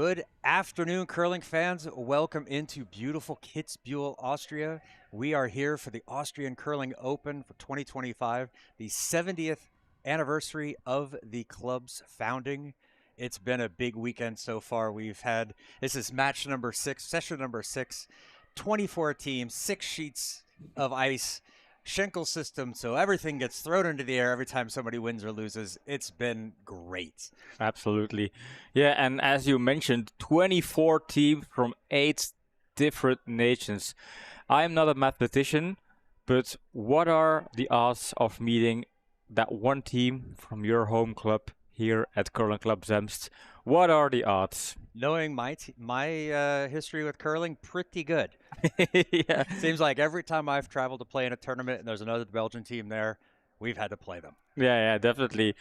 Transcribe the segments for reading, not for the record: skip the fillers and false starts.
Good afternoon, curling fans. Welcome into beautiful Kitzbühel, Austria. We are here for the Austrian Curling Open for 2025, the 70th anniversary of the club's founding. It's been a big weekend so far. This is match number 6, session number 6, 24 teams, 6 sheets of ice, Schenkel system, so everything gets thrown into the air every time somebody wins or loses. It's been great. Absolutely. Yeah, and as you mentioned, 24 teams from 8 different nations. I am not a mathematician, but what are the odds of meeting that one team from your home club here at Curling Club Zemst? What are the odds? Knowing my history with curling, pretty good. Yeah. Seems like every time I've traveled to play in a tournament and there's another Belgian team there, we've had to play them. Yeah, definitely.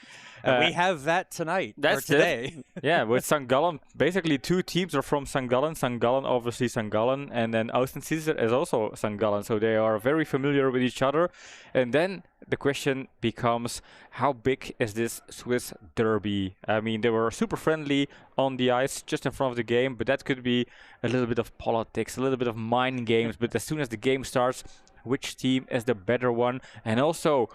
And we have that tonight, or That's today. it. Yeah, with St. Gallen, basically 2 teams are from St. Gallen. St. Gallen, obviously St. Gallen, and then Aussensitter is also St. Gallen. So they are very familiar with each other. And then the question becomes, how big is this Swiss derby? I mean, they were super friendly on the ice just in front of the game, but that could be a little bit of politics, a little bit of mind games. But as soon as the game starts, which team is the better one? And also,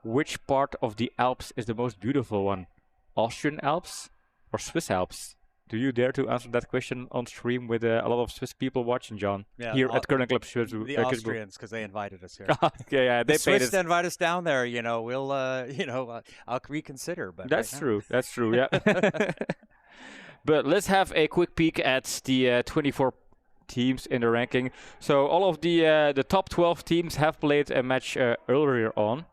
which part of the Alps is the most beautiful one? Austrian Alps or Swiss Alps? Do you dare to answer that question on stream with a lot of Swiss people watching, John? Yeah, Here at Curling Club Kitzbühel. The Austrians, because they invited us here. Okay, yeah, The they paid Swiss us. invite us down there. We'll, I'll reconsider. But That's right true. That's true. Yeah. But let's have a quick peek at the 24 teams in the ranking. So all of the top 12 teams have played a match earlier on.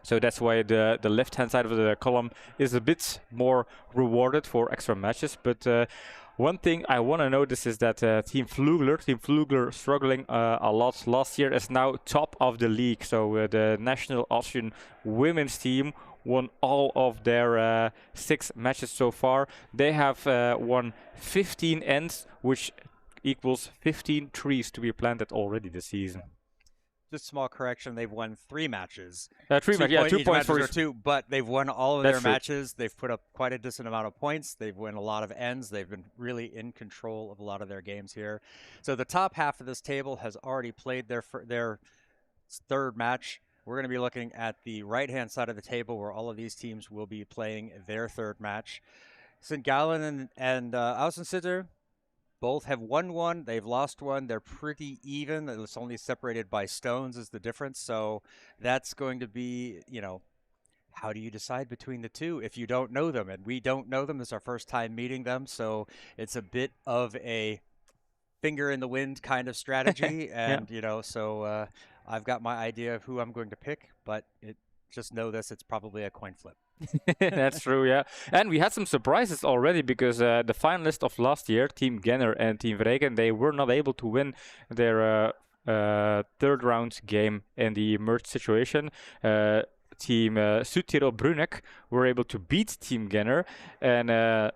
So that's why the left-hand side of the column is a bit more rewarded for extra matches. But one thing I want to notice is that Team Flugler struggling a lot last year, is now top of the league. So the national Austrian women's team won all of their 6 matches so far. They have won 15 ends, which equals 15 trees to be planted already this season. Just small correction, they've won 3 matches. 3 matches, 2 points for each. 2, but they've won all of That's their true. matches. They've put up quite a decent amount of points. They've won a lot of ends. They've been really in control of a lot of their games here. So the top half of this table has already played their third match. We're going to be looking at the right-hand side of the table where all of these teams will be playing their third match. St. Gallen and Ausensitter both have won one. They've lost one. They're pretty even. It's only separated by stones is the difference. So that's going to be, how do you decide between the two if you don't know them? And we don't know them. This is our first time meeting them. So it's a bit of a finger in the wind kind of strategy. And, so I've got my idea of who I'm going to pick. But just know this, it's probably a coin flip. That's true, yeah. And we had some surprises already because the finalists of last year, Team Genner and Team Vregen, they were not able to win their third round game in the merged situation. Team Südtirol Bruneck were able to beat Team Genner, and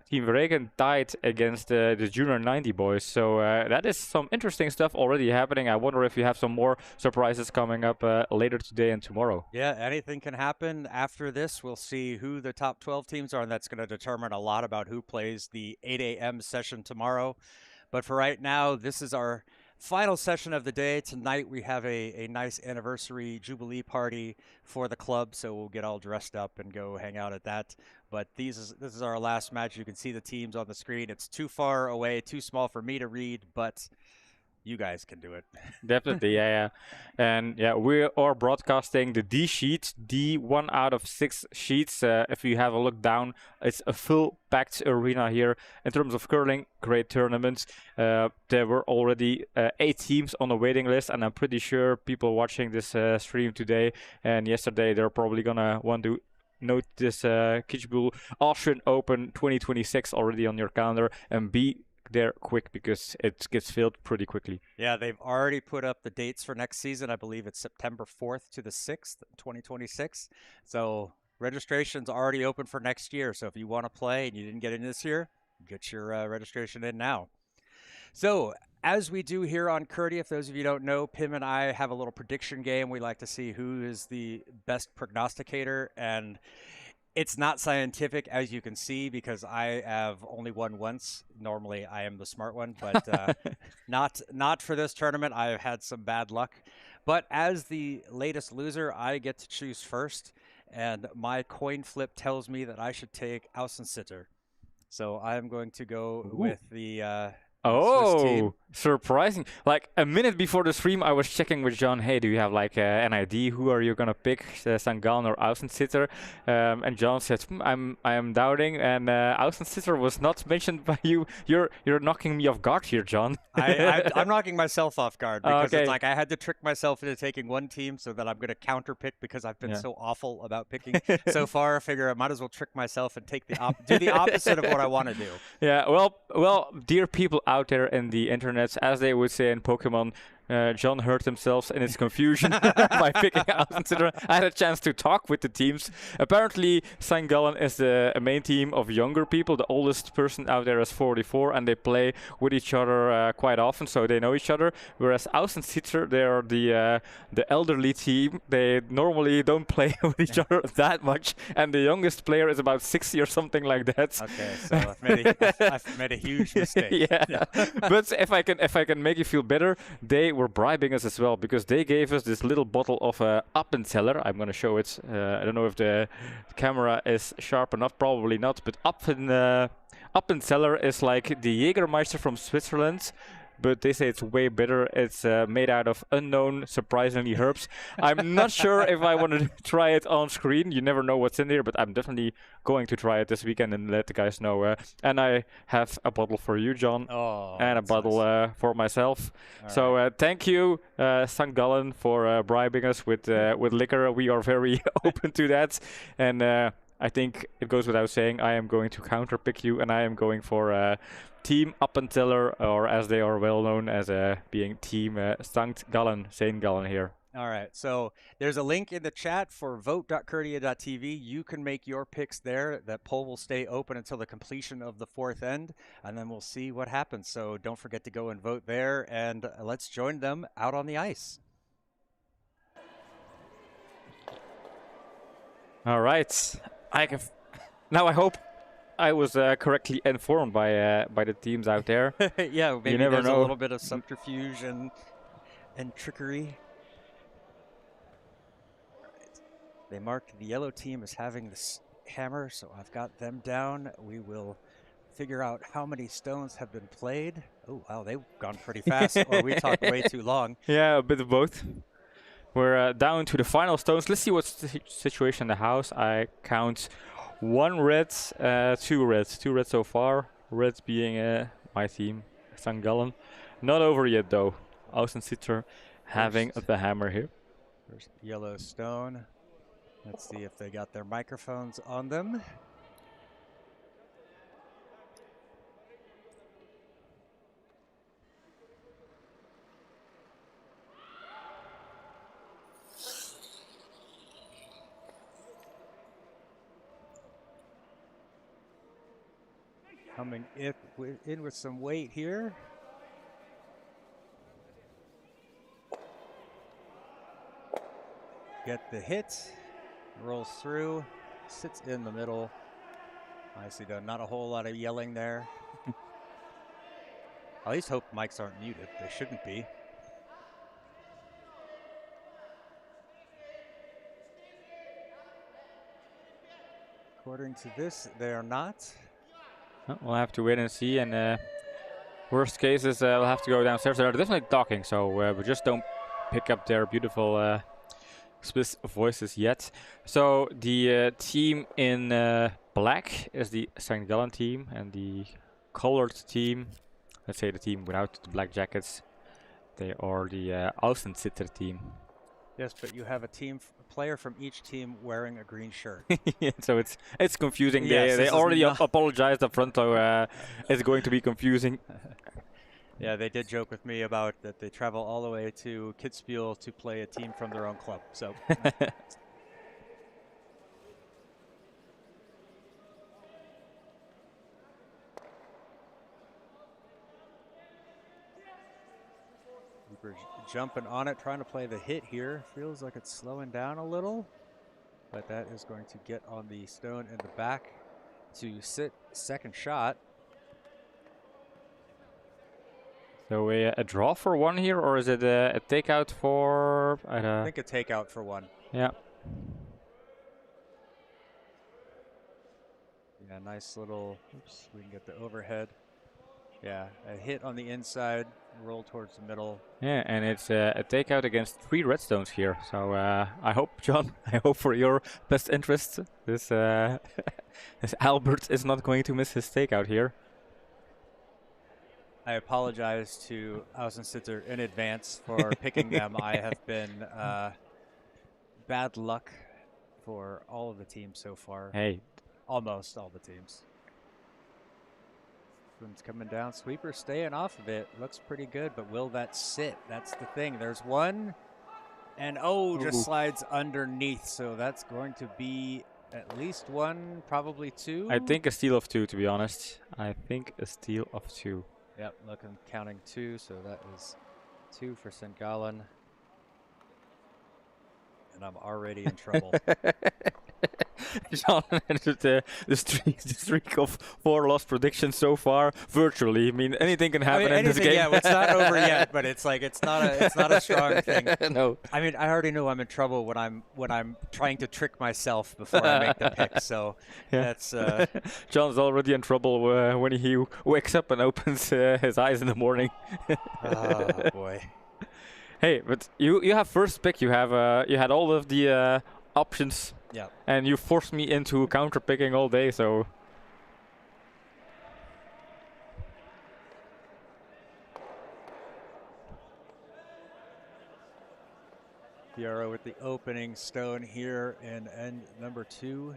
Team Vregen tied against the Junior 90 boys. So that is some interesting stuff already happening. I wonder if you have some more surprises coming up later today and tomorrow. Yeah, anything can happen. After this, we'll see who the top 12 teams are, and that's going to determine a lot about who plays the 8 a.m. session tomorrow. But for right now, this is our final session of the day. Tonight we have a nice anniversary jubilee party for the club, so we'll get all dressed up and go hang out at that. But this is our last match. You can see the teams on the screen. It's too far away, too small for me to read, but you guys can do it. Definitely, yeah. And yeah, we are broadcasting the D sheet, D 1 out of 6 sheets. If you have a look down, it's a full packed arena here. In terms of curling, great tournaments. There were already 8 teams on the waiting list, and I'm pretty sure people watching this stream today and yesterday, they're probably gonna want to note this Kitzbühel Austrian Open 2026 already on your calendar and be there quick because it gets filled pretty quickly. Yeah, they've already put up the dates for next season. I believe it's September 4th to the 6th, 2026. So registration's already open for next year. So if you want to play and you didn't get in this year, get your registration in now. So as we do here on Curdy, if those of you don't know, Pim and I have a little prediction game. We like to see who is the best prognosticator, and It's not scientific, as you can see, because I have only won once. Normally, I am the smart one, but not for this tournament. I've had some bad luck. But as the latest loser, I get to choose first, and my coin flip tells me that I should take Ausensitter. So I'm going to go Ooh. with the Swiss team. Oh, surprising. Like a minute before the stream, I was checking with John, hey, do you have like an idea? Who are you going to pick, St. Gallen or Ausensitter? And John said, I am doubting. And Ausensitter was not mentioned by you. You're knocking me off guard here, John. I'm knocking myself off guard because Okay. it's like I had to trick myself into taking one team so that I'm going to counter pick because I've been so awful about picking so far. I figure I might as well trick myself and take do the opposite of what I want to do. Yeah, well, dear people out there in the internet, as they would say in Pokemon, John hurt himself in his confusion by picking Ausensitter. I had a chance to talk with the teams. Apparently, St. Gallen is a main team of younger people. The oldest person out there is 44, and they play with each other quite often, so they know each other. Whereas Ausensitter, they are the elderly team. They normally don't play with each other that much, and the youngest player is about 60 or something like that. Okay, so I've made a huge mistake. Yeah. But if I can make you feel better, they were bribing us as well, because they gave us this little bottle of Ausensitter. I'm going to show it. I don't know if the camera is sharp enough. Probably not. But Ausensitter is like the Jägermeister from Switzerland, but they say it's way better. It's made out of unknown, surprisingly, herbs. I'm not sure if I want to try it on screen. You never know what's in there, but I'm definitely going to try it this weekend and let the guys know. And I have a bottle for you, John, and a bottle for myself. All so right. thank you, St. Gallen, for bribing us with liquor. We are very open to that. And I think it goes without saying, I am going to counter pick you, and I am going for Team Ausensitter, or as they are well known as being Team St. Gallen here. All right, so there's a link in the chat for vote.curdia.tv. You can make your picks there. That poll will stay open until the completion of the fourth end, and then we'll see what happens. So don't forget to go and vote there, and let's join them out on the ice. All right, now I hope I was correctly informed by the teams out there. Yeah, maybe you never there's know. a little bit of subterfuge and trickery. Right. They marked the yellow team as having this hammer, so I've got them down. We will figure out how many stones have been played. Oh, wow, they've gone pretty fast, or we talked way too long. Yeah, a bit of both. We're down to the final stones. Let's see what's the situation in the house. I count 1 red, 2 reds. 2 reds so far. Reds being my team, St. Gallen. Not over yet though. Ausensitter having the hammer here. First yellow stone. Let's see if they got their microphones on them. Coming in with some weight here. Get the hit, rolls through, sits in the middle. Nicely done. Not a whole lot of yelling there. I at least hope mics aren't muted. They shouldn't be. According to this, they are not. We'll have to wait and see, and worst case is we'll have to go downstairs. They're definitely talking, so we just don't pick up their beautiful Swiss voices yet. So the team in black is the St. Gallen team, and the colored team, let's say the team without the black jackets, they are the Aussensitter team. Yes, but you have a player from each team wearing a green shirt. Yeah, so it's confusing. Yes, they already apologized up front, so it's going to be confusing. Yeah, they did joke with me about that they travel all the way to Kitzbühel to play a team from their own club. So. We're jumping on it, trying to play the hit here. Feels like it's slowing down a little. But that is going to get on the stone in the back to sit second shot. So a draw for one here, or is it a takeout for? I think a takeout for one. Yeah. Yeah, nice little. Oops, we can get the overhead. Yeah, a hit on the inside, roll towards the middle. Yeah, and it's a takeout against 3 redstones here. So I hope, John, I hope for your best interest, this this Albert is not going to miss his takeout here. I apologize to Aussensitter in advance for picking them. I have been bad luck for all of the teams so far. Hey. Almost all the teams. One's coming down. Sweeper staying off of it. Looks pretty good, but will that sit? That's the thing. There's one. And just slides underneath. So that's going to be at least one, probably two. I think a steal of 2, to be honest. I think a steal of 2. Yep, look, I'm counting 2, so that is 2 for St. Gallen. And I'm already in trouble. John, the streak of 4 lost predictions so far, virtually. I mean, anything can happen in this game. Yeah, it's not over yet, but it's like it's not a strong thing. No. I mean, I already know I'm in trouble when I'm trying to trick myself before I make the pick. So that's. John's already in trouble when he wakes up and opens his eyes in the morning. Oh boy. Hey, but you have first pick. You have you had all of the options. Yeah. And you forced me into counter picking all day, so. Piero with the opening stone here in end number 2.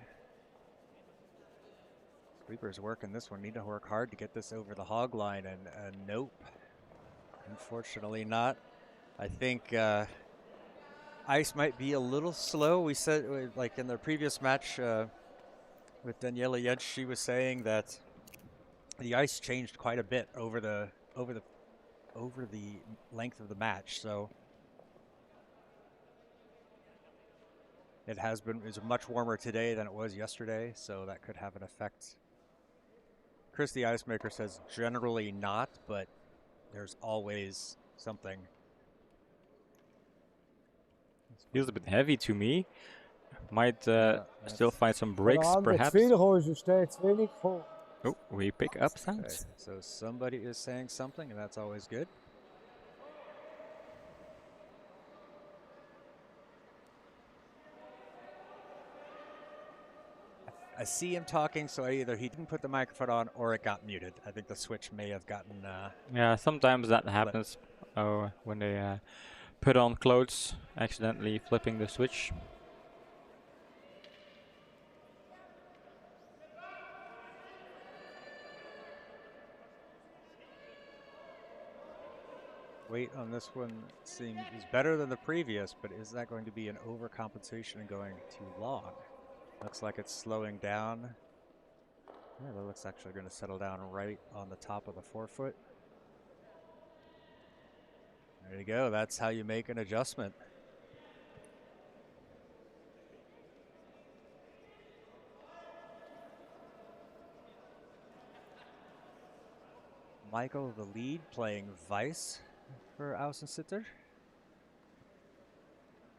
Sweeper's working this one. Need to work hard to get this over the hog line, and nope. Unfortunately not. I think ice might be a little slow. We said, like in the previous match with Daniela Jentsch, she was saying that the ice changed quite a bit over the length of the match. So it's much warmer today than it was yesterday, so that could have an effect. Chris the Ice Maker says generally not, but there's always something. Feels a bit heavy to me. Might still find some breaks, perhaps. Oh, we pick up sounds. Okay, so somebody is saying something, and that's always good. I see him talking, so either he didn't put the microphone on or it got muted. I think the switch may have gotten. Yeah, sometimes that happens. Oh, when they put on clothes, accidentally flipping the switch. Weight on this one is better than the previous, but is that going to be an overcompensation and going too long? Looks like it's slowing down. Yeah, that looks actually going to settle down right on the top of the forefoot. There you go. That's how you make an adjustment. Michael, the lead, playing Vice for Ausensitter.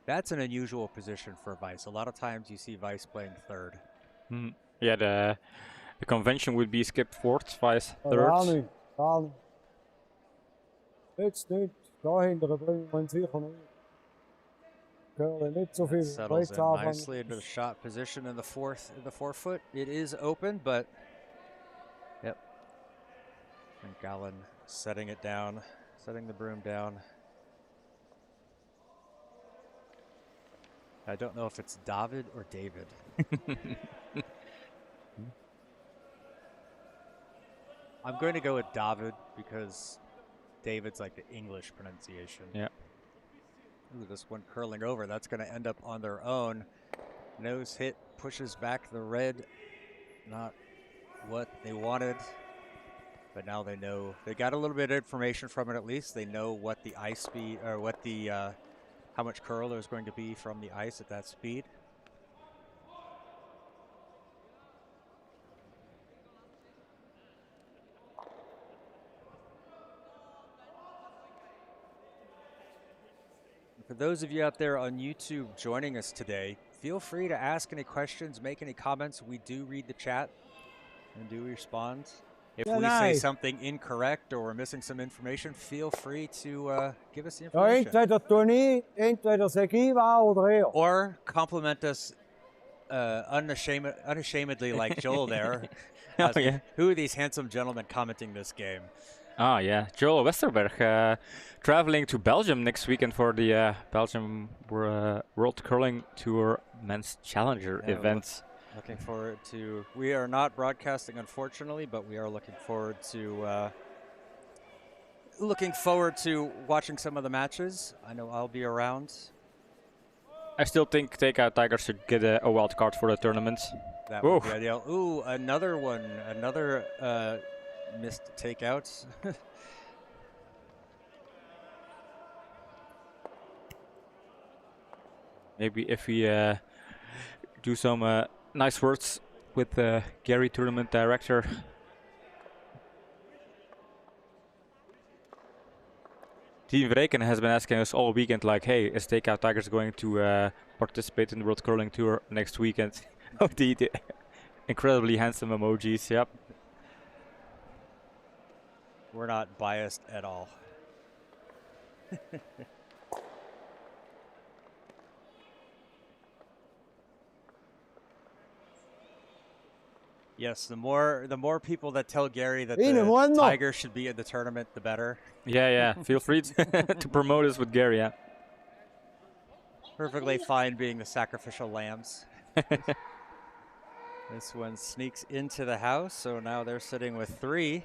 That's an unusual position for Vice. A lot of times you see Vice playing third. Yeah, the convention would be skip fourth, Vice third. Jetzt nicht. Dahinter bringen wir uns sicher nicht. Curling nicht so viel. Settles in nicely into the shot position in the forefoot. It is open, but yep. And Gallen setting it down, setting the broom down. I don't know if it's David or David. I'm going to go with David because David's like the English pronunciation. Yeah. Ooh, this one curling over. That's going to end up on their own. Nose hit, pushes back the red. Not what they wanted. But now they know. They got a little bit of information from it at least. They know what the ice speed, or what the, how much curl there's going to be from the ice at that speed. those of you out there on YouTube joining us today, feel free to ask any questions, make any comments. We do read the chat and do respond. If we say something incorrect or we're missing some information, feel free to give us the information. Entweder Tony, entweder Sekiva oder er. Or compliment us unashamedly like Joel there. Who are these handsome gentlemen commenting this game? Oh, yeah. Joel Westerberg traveling to Belgium next weekend for the Belgium World Curling Tour Men's Challenger event. Looking forward to... We are not broadcasting, unfortunately, but we are looking forward to watching some of the matches. I know I'll be around. I still think Takeout Tigers should get a wild card for the tournament. That would be ideal. Ooh, another one. Another missed takeout. Maybe if we do some nice words with Gary, tournament director. Team Vreken has been asking us all weekend, like, hey, is Takeout Tigers going to participate in the World Curling Tour next weekend? Oh, the incredibly handsome emojis, yep. We're not biased at all. Yes, the more people that tell Gary that the Tigers should be in the tournament, the better. Yeah. Feel free to promote us with Gary, yeah. Perfectly fine being the sacrificial lambs. This one sneaks into the house, so now they're sitting with 3.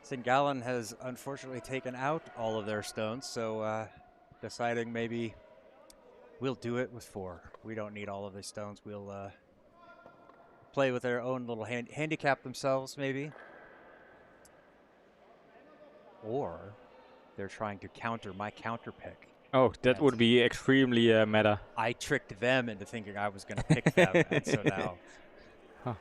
St. Gallen has unfortunately taken out all of their stones, so deciding maybe we'll do it with 4. We don't need all of these stones. We'll play with their own little handicap themselves, maybe. Or they're trying to counter my counter pick. Oh, that would be extremely meta. I tricked them into thinking I was going to pick them, and so now... Huh.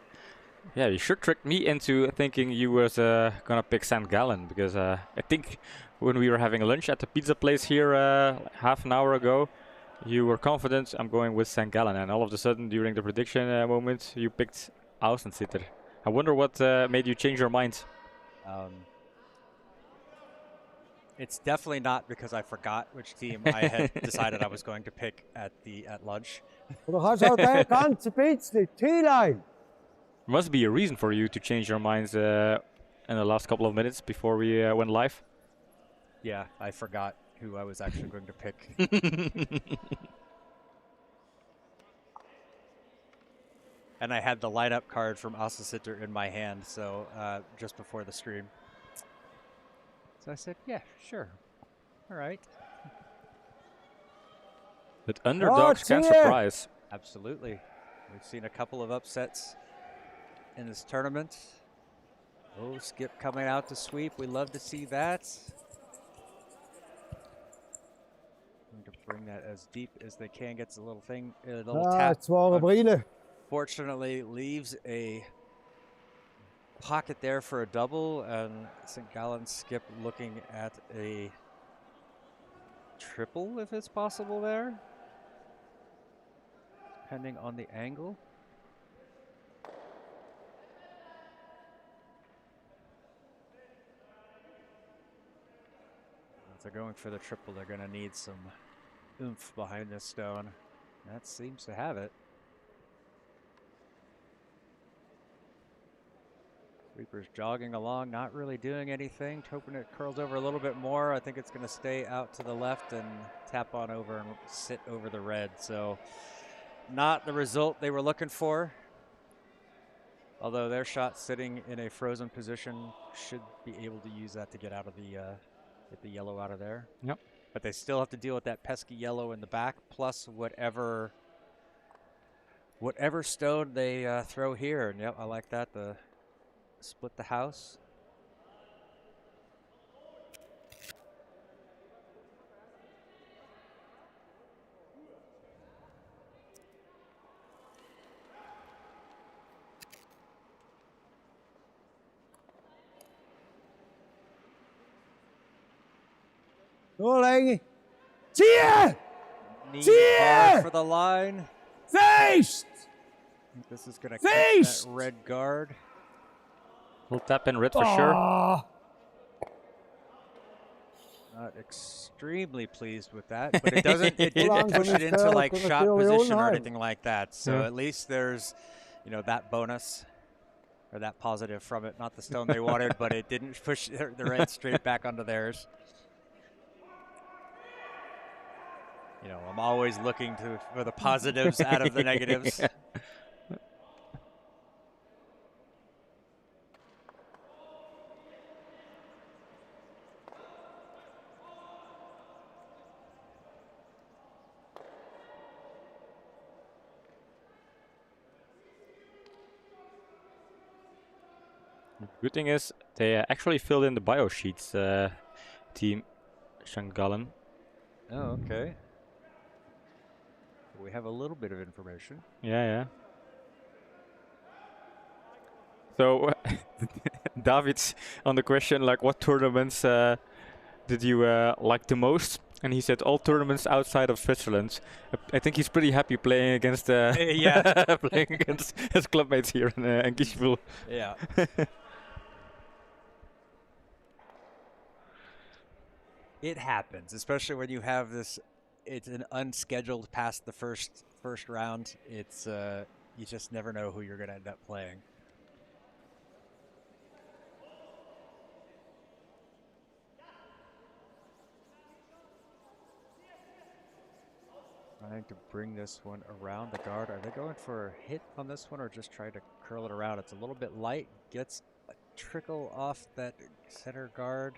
Yeah, you sure tricked me into thinking you was gonna pick St. Gallen, because I think when we were having lunch at the pizza place here half an hour ago, you were confident I'm going with St. Gallen, and all of a sudden during the prediction moment you picked Aussensitter. I wonder what made you change your mind. It's definitely not because I forgot which team I had decided I was going to pick at lunch. Must be a reason for you to change your minds in the last couple of minutes before we went live. Yeah, I forgot who I was actually going to pick. And I had the lineup card from Aussitter in my hand, so just before the stream. So I said, yeah, sure. All right. But underdogs can surprise. Absolutely. We've seen a couple of upsets in this tournament. Oh, Skip coming out to sweep. We love to see that. Going to bring that as deep as they can. Gets a little thing, a little tap. Fortunately, leaves a pocket there for a double, and St. Gallen Skip looking at a triple if it's possible there, depending on the angle. If they're going for the triple, they're going to need some oomph behind this stone. That seems to have it. Sweeper's jogging along, not really doing anything. Hoping it curls over a little bit more. I think it's going to stay out to the left and tap on over and sit over the red. So not the result they were looking for. Although their shot sitting in a frozen position should be able to use that to get out of the get the yellow out of there. Yep. But they still have to deal with that pesky yellow in the back, plus whatever stone they throw here. And yep, I like that. The split the house. Doorleggen. Zie je! knee See hard ya! for the line. Feest! I think this is going to catch that Feast! red guard. We'll tap in red for sure. Ah, Not extremely pleased with that, but it doesn't. It Hold on didn't to push it this into girl, like gonna shot kill the position or online. anything like that. So Yeah. at least there's, that bonus or that positive from it. Not the stone they wanted, but it didn't push the red straight back onto theirs. I'm always looking for the positives out of the negatives. Yeah. Good thing is they actually filled in the bio sheets, team Gallen. Oh, okay. We have a little bit of information. Yeah. So David's on the question like, what tournaments did you like the most? And he said all tournaments outside of Switzerland. I think he's pretty happy playing against Yeah. playing against his clubmates here in Kitzbühel. Yeah. It happens, especially when you have this. It's an unscheduled past the first round. It's you just never know who you're going to end up playing. Trying to bring this one around the guard. Are they going for a hit on this one or just trying to curl it around? It's a little bit light. Gets a trickle off that center guard.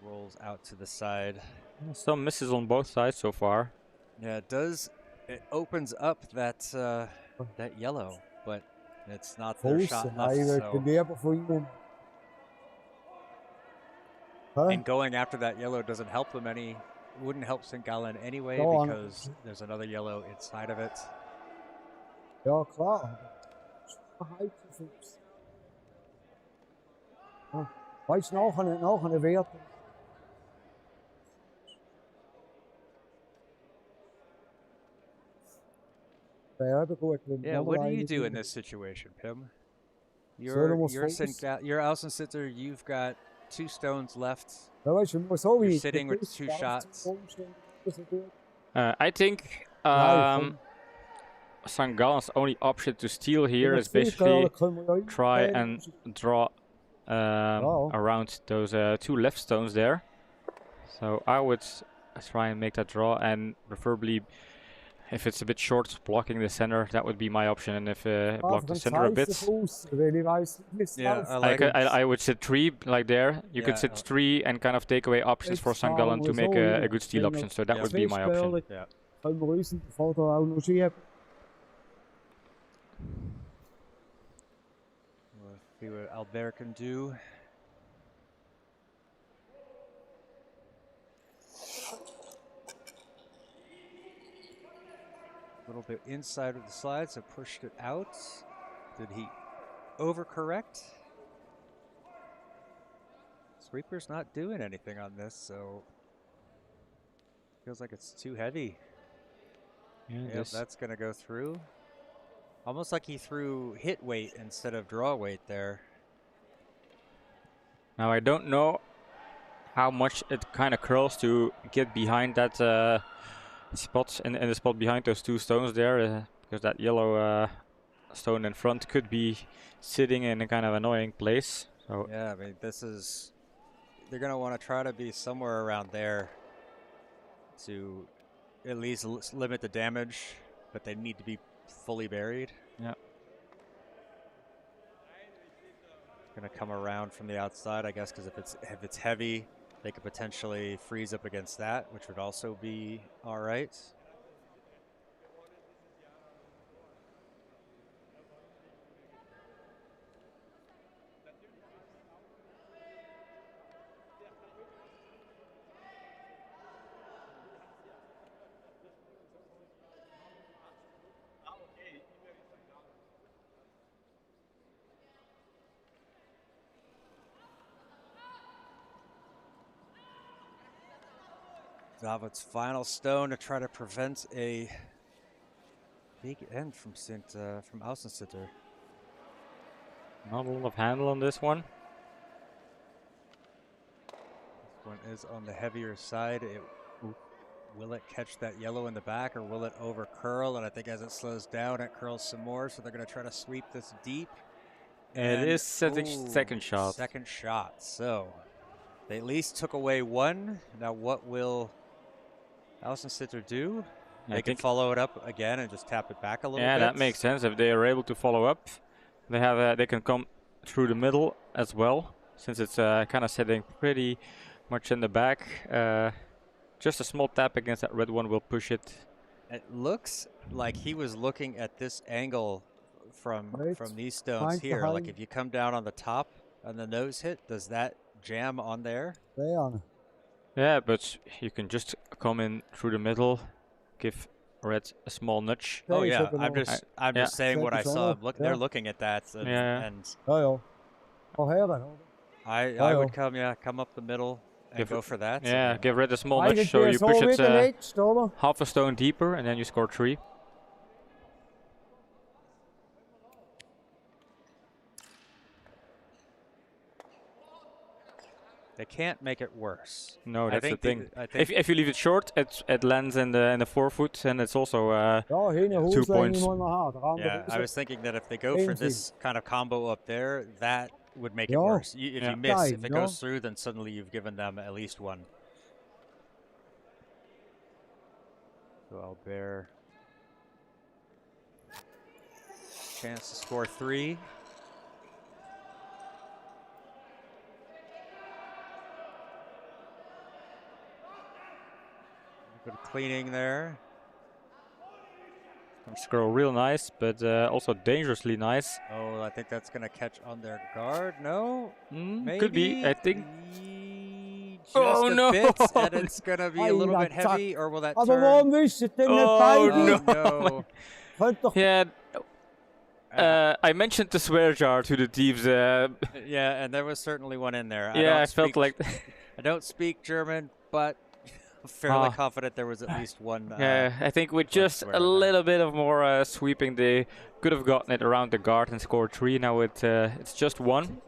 Rolls out to the side. Some misses on both sides so far. Yeah, it does. It opens up that that yellow, but it's not their shot left. So. And going after that yellow doesn't help them any. Wouldn't help St. Gallen anyway because there's another yellow inside of it. Ja, klar. Weißt du, nachher Wert. Yeah, what do you do in this situation, Pim? You're Ausensitter, you've got 2 stones left. You're sitting with 2 shots. I think St. Gallen's only option to steal here is basically try and draw around those 2 left stones there. So I would try and make that draw, and preferably if it's a bit short, blocking the center, that would be my option. And if block the center a bit, I would sit 3 like there. You could sit 3 and kind of take away options for St. Gallen to make a good steal option. So that would be my option. Yeah. We'll see what Albert can do. A little bit inside of the slide, so pushed it out. Did he overcorrect? Sweeper's not doing anything on this, so feels like it's too heavy. Yeah, yep, that's gonna go through. Almost like he threw hit weight instead of draw weight there. Now I don't know how much it kind of curls to get behind that spot in the spot behind those 2 stones there, because that yellow stone in front could be sitting in a kind of annoying place. So yeah, I mean they're gonna want to try to be somewhere around there to at least limit the damage, but they need to be fully buried. Yeah. Gonna come around from the outside, I guess, because if it's heavy, they could potentially freeze up against that, which would also be all right. David's final stone to try to prevent a big end from from Ausensitter. Not a lot of handle on this one. This one is on the heavier side. Will it catch that yellow in the back, or will it over curl? And I think as it slows down, it curls some more. So they're going to try to sweep this deep. And it is second shot. Second shot. So they at least took away one. Now what will Ausensitter do? They can follow it up again and just tap it back a little bit. Yeah, that makes sense. If they are able to follow up, they have they can come through the middle as well, since it's kind of sitting pretty much in the back. Just a small tap against that red one will push it. It looks like he was looking at this angle from these stones here. Like if you come down on the top and the nose hit, does that jam on there? Yeah, but you can just come in through the middle, give red a small nudge. Oh yeah, I'm just saying what I saw. They're looking at that, and I would come up the middle and go for that. Yeah, give red a small nudge so you push it half a stone deeper, and then you score 3. They can't make it worse. No, that's the thing. If you leave it short, it lands in the forefoot, and it's also 2 points. Yeah, I was thinking that if they go for this kind of combo up there, that would make it worse. If you miss, if it goes through, then suddenly you've given them at least one. So Albert, chance to score 3. Bit of cleaning there. Scroll real nice, but also dangerously nice. Oh, I think that's going to catch on their guard. No? Maybe. Could be, I think. Just a bit, and it's going to be a little bit heavy, or will that turn? No. Yeah. I mentioned the swear jar to the thieves. Yeah, and there was certainly one in there. I felt like... I don't speak German, but fairly confident there was at least one. Yeah, I think with just a little bit of more sweeping, they could have gotten it around the guard and scored 3. Now it's just 1.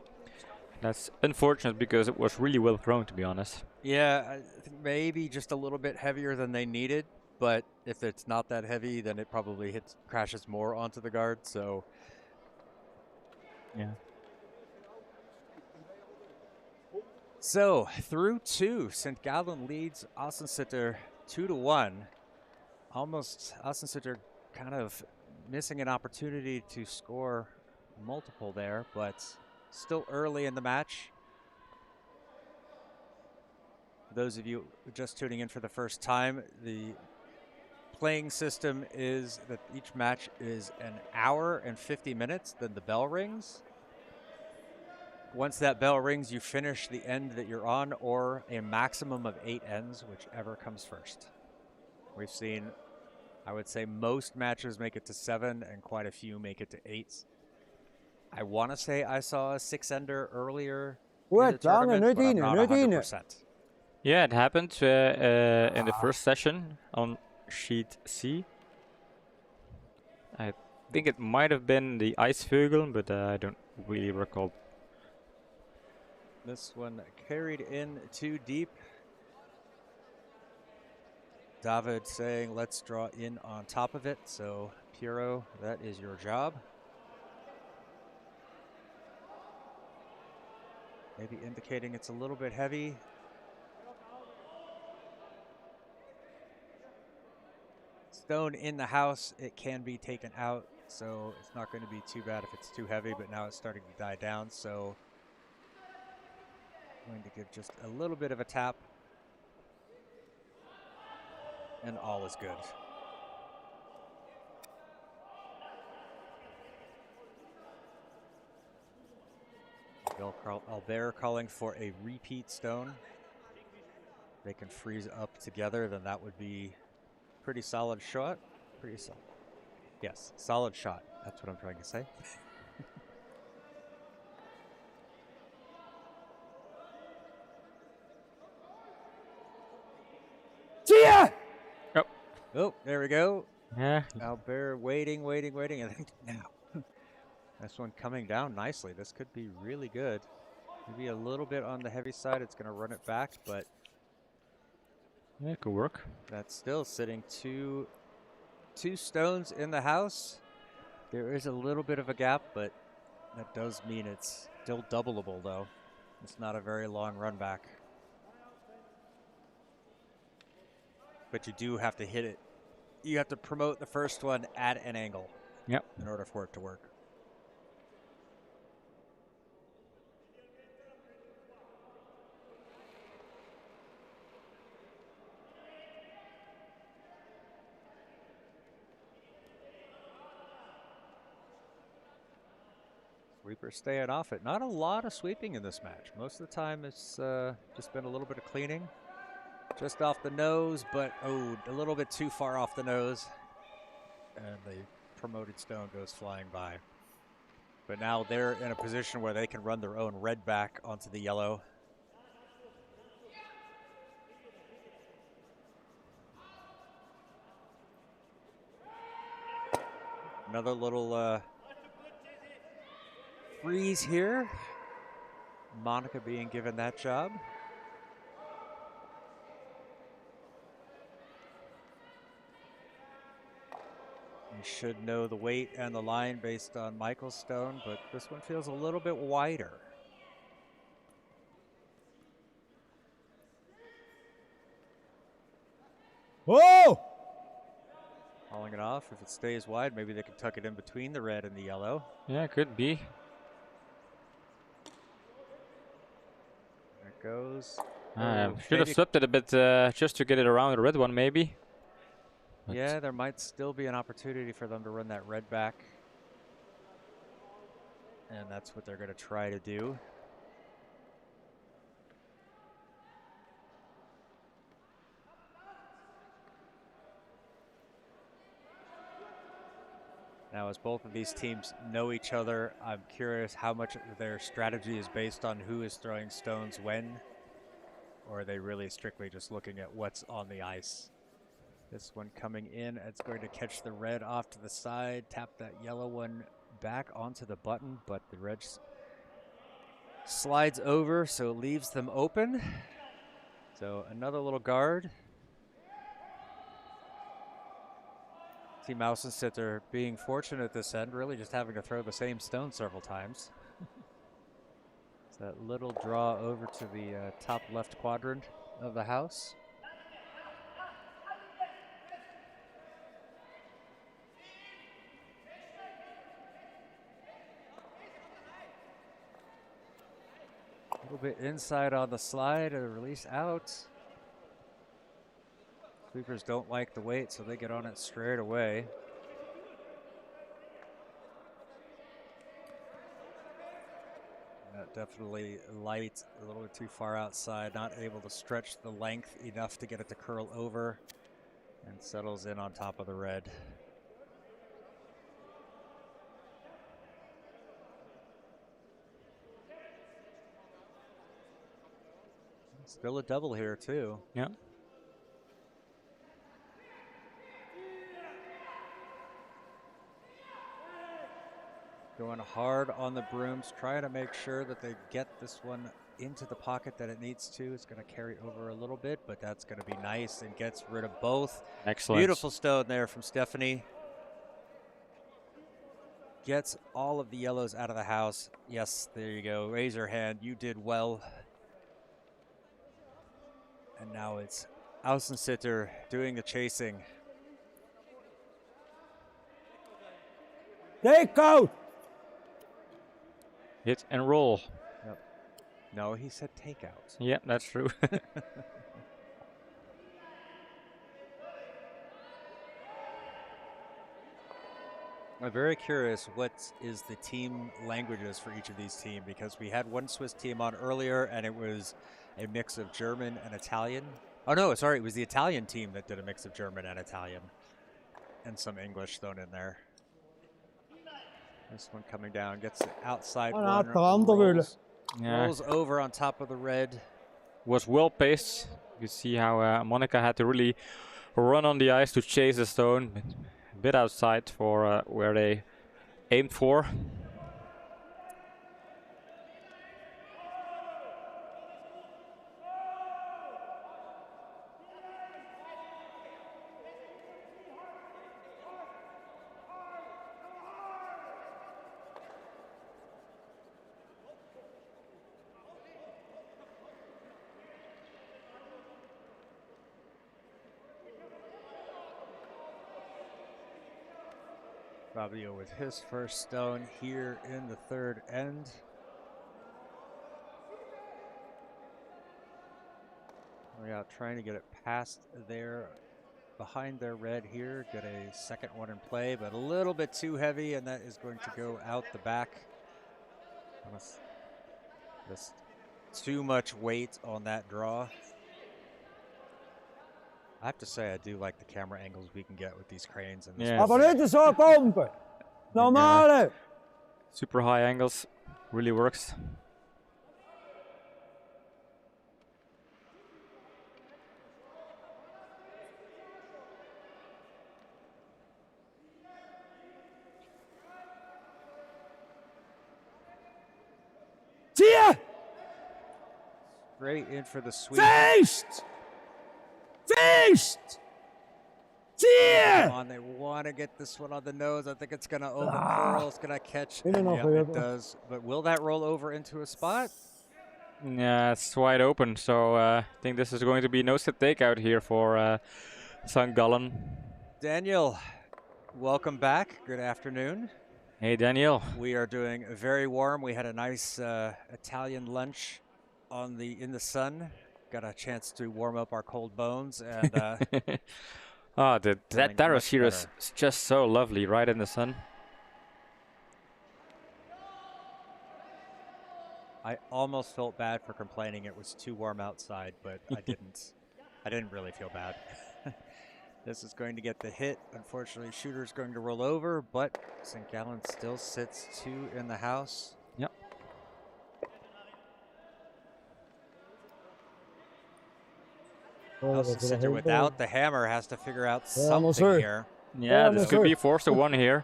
That's unfortunate because it was really well thrown, to be honest. Yeah, I think maybe just a little bit heavier than they needed, but if it's not that heavy, then it probably crashes more onto the guard. So yeah. So through 2, St. Gallen leads Aussensitter 2-1. Almost Aussensitter kind of missing an opportunity to score multiple there, but still early in the match. For those of you just tuning in for the first time, the playing system is that each match is an hour and 50 minutes, then the bell rings. Once that bell rings, you finish the end that you're on, or a maximum of 8 ends, whichever comes first. We've seen, I would say, most matches make it to 7, and quite a few make it to 8. I want to say I saw a 6-ender earlier in the tournament, but I'm not 100%. Yeah, it happened in the first session on sheet C. I think it might have been the Eisvögel, but I don't really recall. This one carried in too deep. David saying, let's draw in on top of it. So, Piero, that is your job. Maybe indicating it's a little bit heavy. Stone in the house, it can be taken out. So, it's not going to be too bad if it's too heavy, but now it's starting to die down. So, going to give just a little bit of a tap, and all is good. Albert calling for a repeat stone. They can freeze up together, then that would be pretty solid shot. Pretty solid. Yes, solid shot. That's what I'm trying to say. Oh, there we go. Yeah. Albert waiting. I think now. This one coming down nicely. This could be really good. Maybe a little bit on the heavy side. It's going to run it back, but Yeah, it could work. that's still sitting two stones in the house. There is a little bit of a gap, but that does mean it's still doubleable, though. It's not a very long run back. But you do have to hit it. You have to promote the first one at an angle. Yep. In order for it to work. Sweeper staying off it. Not a lot of sweeping in this match. Most of the time it's just been a little bit of cleaning. Just off the nose, but a little bit too far off the nose. And the promoted stone goes flying by. But now they're in a position where they can run their own red back onto the yellow. Another little freeze here. Monica being given that job. You should know the weight and the line based on Michael's stone, but this one feels a little bit wider. Whoa! Hauling it off. If it stays wide, maybe they can tuck it in between the red and the yellow. Yeah, it could be. There it goes. Should have swept it a bit just to get it around the red one, maybe. But yeah, there might still be an opportunity for them to run that red back. And that's what they're going to try to do. Now, as both of these teams know each other, I'm curious how much of their strategy is based on who is throwing stones when, or are they really strictly just looking at what's on the ice? This one coming in, it's going to catch the red off to the side, tap that yellow one back onto the button, but the red slides over, so it leaves them open. So another little guard. Team Ausensitter being fortunate at this end, really just having to throw the same stone several times. It's that little draw over to the top left quadrant of the house. A little bit inside on the slide, a release out. Sweepers don't like the weight, so they get on it straight away. Definitely light, a little bit too far outside, not able to stretch the length enough to get it to curl over, and settles in on top of the red. Still a double here too. Yeah. Going hard on the brooms, trying to make sure that they get this one into the pocket that it needs to. It's going to carry over a little bit, but that's going to be nice and gets rid of both. Excellent. Beautiful stone there from Stephanie. Gets all of the yellows out of the house. Yes, there you go. Raise your hand. You did well. And now it's Ausensitter doing the chasing. Take out! Hit and roll. Yep. No, he said takeout. Yeah, that's true. I'm very curious what is the team languages for each of these teams, because we had one Swiss team on earlier and it was a mix of German and Italian. Oh no, sorry, it was the Italian team that did a mix of German and Italian and some English thrown in there. This one coming down, gets the outside one, rolls over on top of the red. Was well paced. You can see how Monica had to really run on the ice to chase the stone, a bit outside for where they aimed for. Fabio with his first stone here in the third end. We are trying to get it past there, behind their red here, get a second one in play, but a little bit too heavy, and that is going to go out the back. Just too much weight on that draw. I have to say, I do like the camera angles we can get with these cranes. And this Aber nicht so pumpen. Normale. Super high angles really works. Ziehe! Straight in for the sweep. Feest! Feest! Ziehe! Come on, they want to get this one on the nose. I think it's going to overcurl. It's going to catch. In and Yeah, over, it does. But will that roll over into a spot? Yeah, it's wide open, so I think this is going to be no set takeout here for St. Gallen. Daniel, welcome back. Good afternoon. Hey, Daniel. We are doing very warm. We had a nice Italian lunch in the sun. Got a chance to warm up our cold bones. And that terrace here is just so lovely, right in the sun. I almost felt bad for complaining it was too warm outside, but I didn't. I didn't really feel bad. This is going to get the hit. Unfortunately, shooter's going to roll over, but St. Gallen still sits 2 in the house. Yep. Aussensitter without the hammer has to figure out something here. Yeah, this could be forced to 1 here.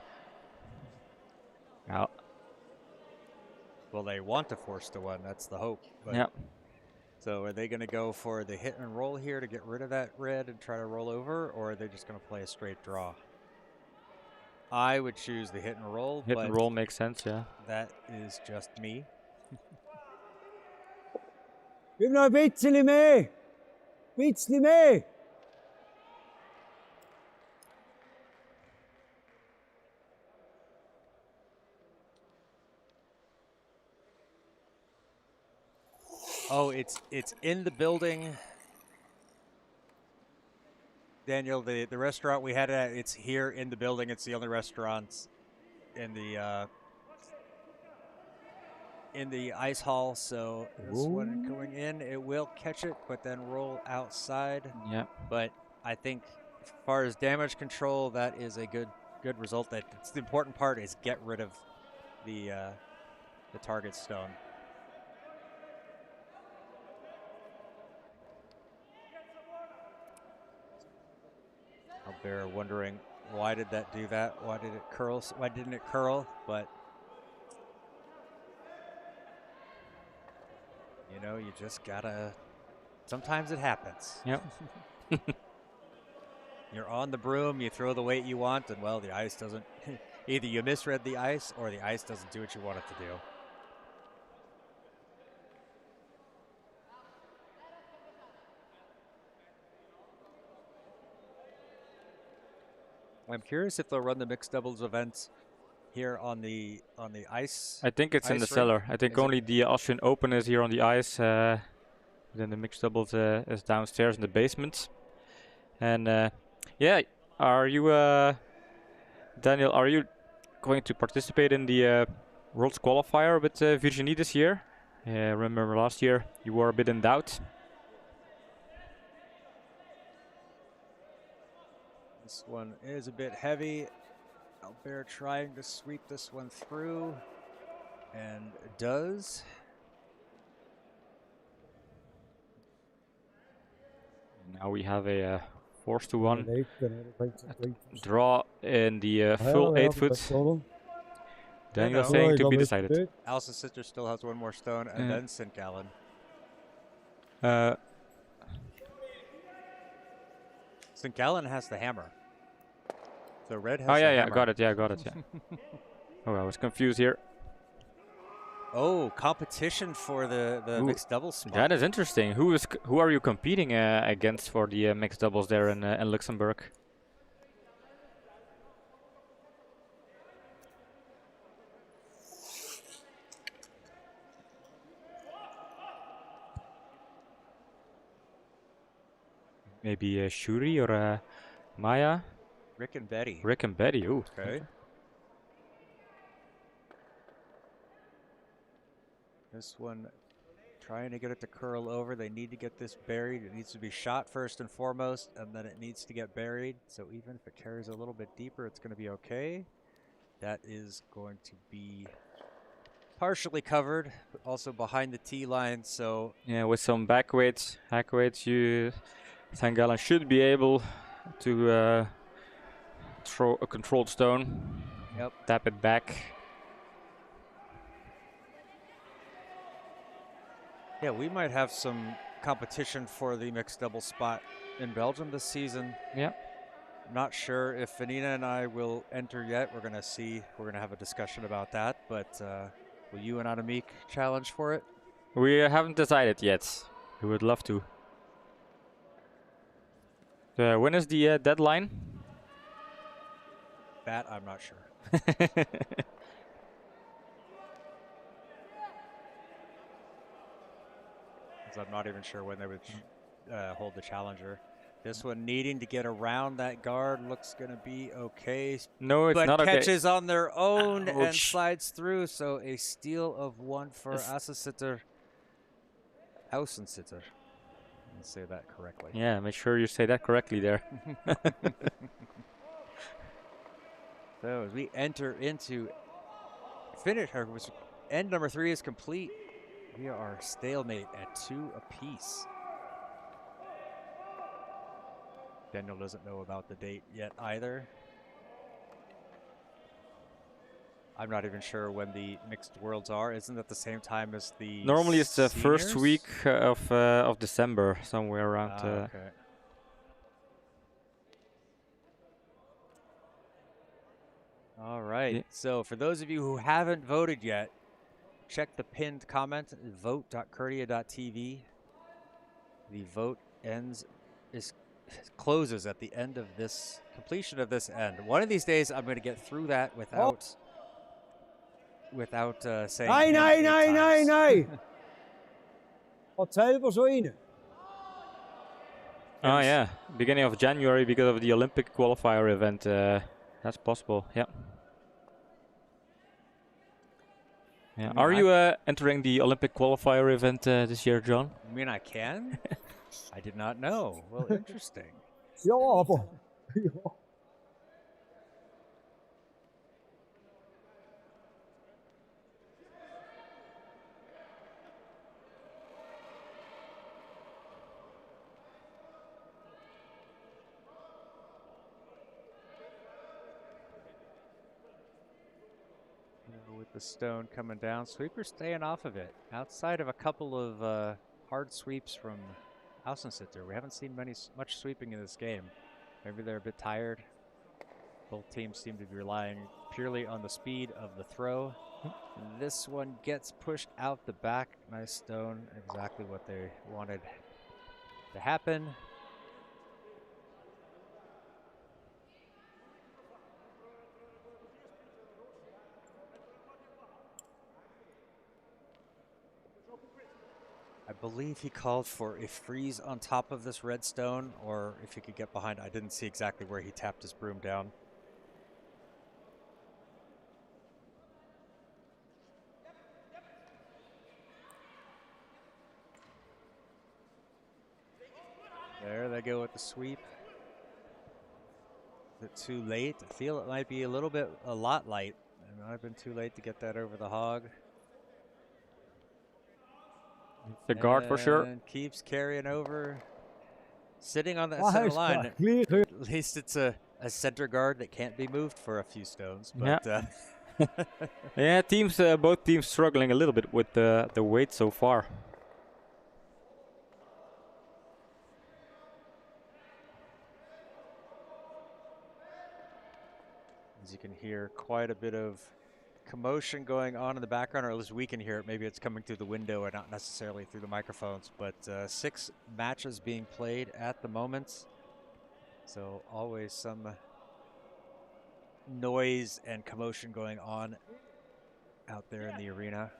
Yeah. Well, they want to force to 1. That's the hope. Yep. So are they going to go for the hit and roll here to get rid of that red and try to roll over, or are they just going to play a straight draw? I would choose the hit and roll. Hit and roll makes sense, yeah. That is just me. Gib noch ein bisschen mehr. Bisschen mehr. Oh, it's in the building. Daniel, the restaurant we had at, it's here in the building. It's the only restaurant in the ice hall. So this one going in, it will catch it, but then roll outside. Yeah. But I think as far as damage control, that is a good result. That's the important part, is get rid of the target stone. They're wondering, why did that do that? Why did it curl? Why didn't it curl? But you know, you just gotta. Sometimes it happens. Yep. You're on the broom, you throw the weight you want, and well, the ice doesn't. Either you misread the ice, or the ice doesn't do what you want it to do. I'm curious if they'll run the mixed doubles events here on the ice. I think it's in the cellar. I think only the Austrian Open is here on the ice. Then the mixed doubles is downstairs in the basement. And yeah, are you, Daniel? Are you going to participate in the World's Qualifier with Virginie this year? Remember last year you were a bit in doubt. This one is a bit heavy. Albert trying to sweep this one through, and does. Now we have a 4-1. Nee, kunnen we een Draw in the full 8 foot. Daniel no. saying to be decided. Aussensitter still has one more stone, and then St. Gallen. St. Gallen has the hammer. So red has Oh the yeah, hammer. got it. Yeah, got it. Yeah. Oh, I was confused here. Oh, competition for the mixed doubles spot. That is interesting. Who are you competing against for the mixed doubles there in Luxembourg? Maybe Shuri or Maya? Rick and Betty. Rick and Betty, ooh. Okay. This one, trying to get it to curl over. They need to get this buried. It needs to be shot first and foremost, and then it needs to get buried. So even if it carries a little bit deeper, it's going to be okay. That is going to be partially covered, but also behind the tee line. So Yeah, with some back weights, hack weights, St. Gallen should be able to throw a controlled stone. Yep. Tap it back. yeah, we might have some competition for the mixed double spot in Belgium this season. Yeah. Not sure if Vanina and I will enter yet. We're going to see. We're going to have a discussion about that. But will you and Annemiek challenge for it? We haven't decided yet. We would love to. When is the deadline? That I'm not sure. I'm not even sure when they would hold the challenger. This one needing to get around that guard looks going to be okay. No, it's but not okay. catches on their own and Ouch. slides through. So a steal of one for Ausensitter. Ausensitter. Let's say that correctly. Yeah, make sure you say that correctly there. So as we enter into finish, end number 3 is complete. We are stalemate at 2 apiece. Daniel doesn't know about the date yet either. I'm not even sure when the mixed worlds are. Isn't it the same time as the Normally it's the first seniors? week of December, somewhere around. Okay. All right. Yeah. So for those of you who haven't voted yet, check the pinned comment, vote.curdia.tv. The vote closes at the end of this completion of this end. One of these days I'm going to get through that without saying Nee. Wat zijn we zo in? Oh yeah, beginning of January because of the Olympic qualifier event. That's possible. Yeah. Yeah. I mean, Are you entering the Olympic qualifier event this year, John? You mean I can? I did not know. Well, interesting. Ja, aber. Ja. With the stone coming down, sweeper staying off of it. Outside of a couple of hard sweeps from Ausensitter, we haven't seen much sweeping in this game. Maybe they're a bit tired. Both teams seem to be relying purely on the speed of the throw. And this one gets pushed out the back. Nice stone, exactly what they wanted to happen. I believe he called for a freeze on top of this red stone, or if he could get behind. I didn't see exactly where he tapped his broom down. There they go with the sweep. Is it too late? I feel it might be a lot light. It might have been too late to get that over the hog. The guard for sure. And keeps carrying over. sitting on that Maar hij center is line. clear. At least it's a center guard that can't be moved for a few stones. Yeah. But Yeah, teams, both teams struggling a little bit with the weight so far. as you can hear, quite a bit of commotion going on in the background, or at least we can hear it. Maybe it's coming through the window and not necessarily through the microphones. But 6 matches being played at the moment. So always some noise and commotion going on out there in the arena.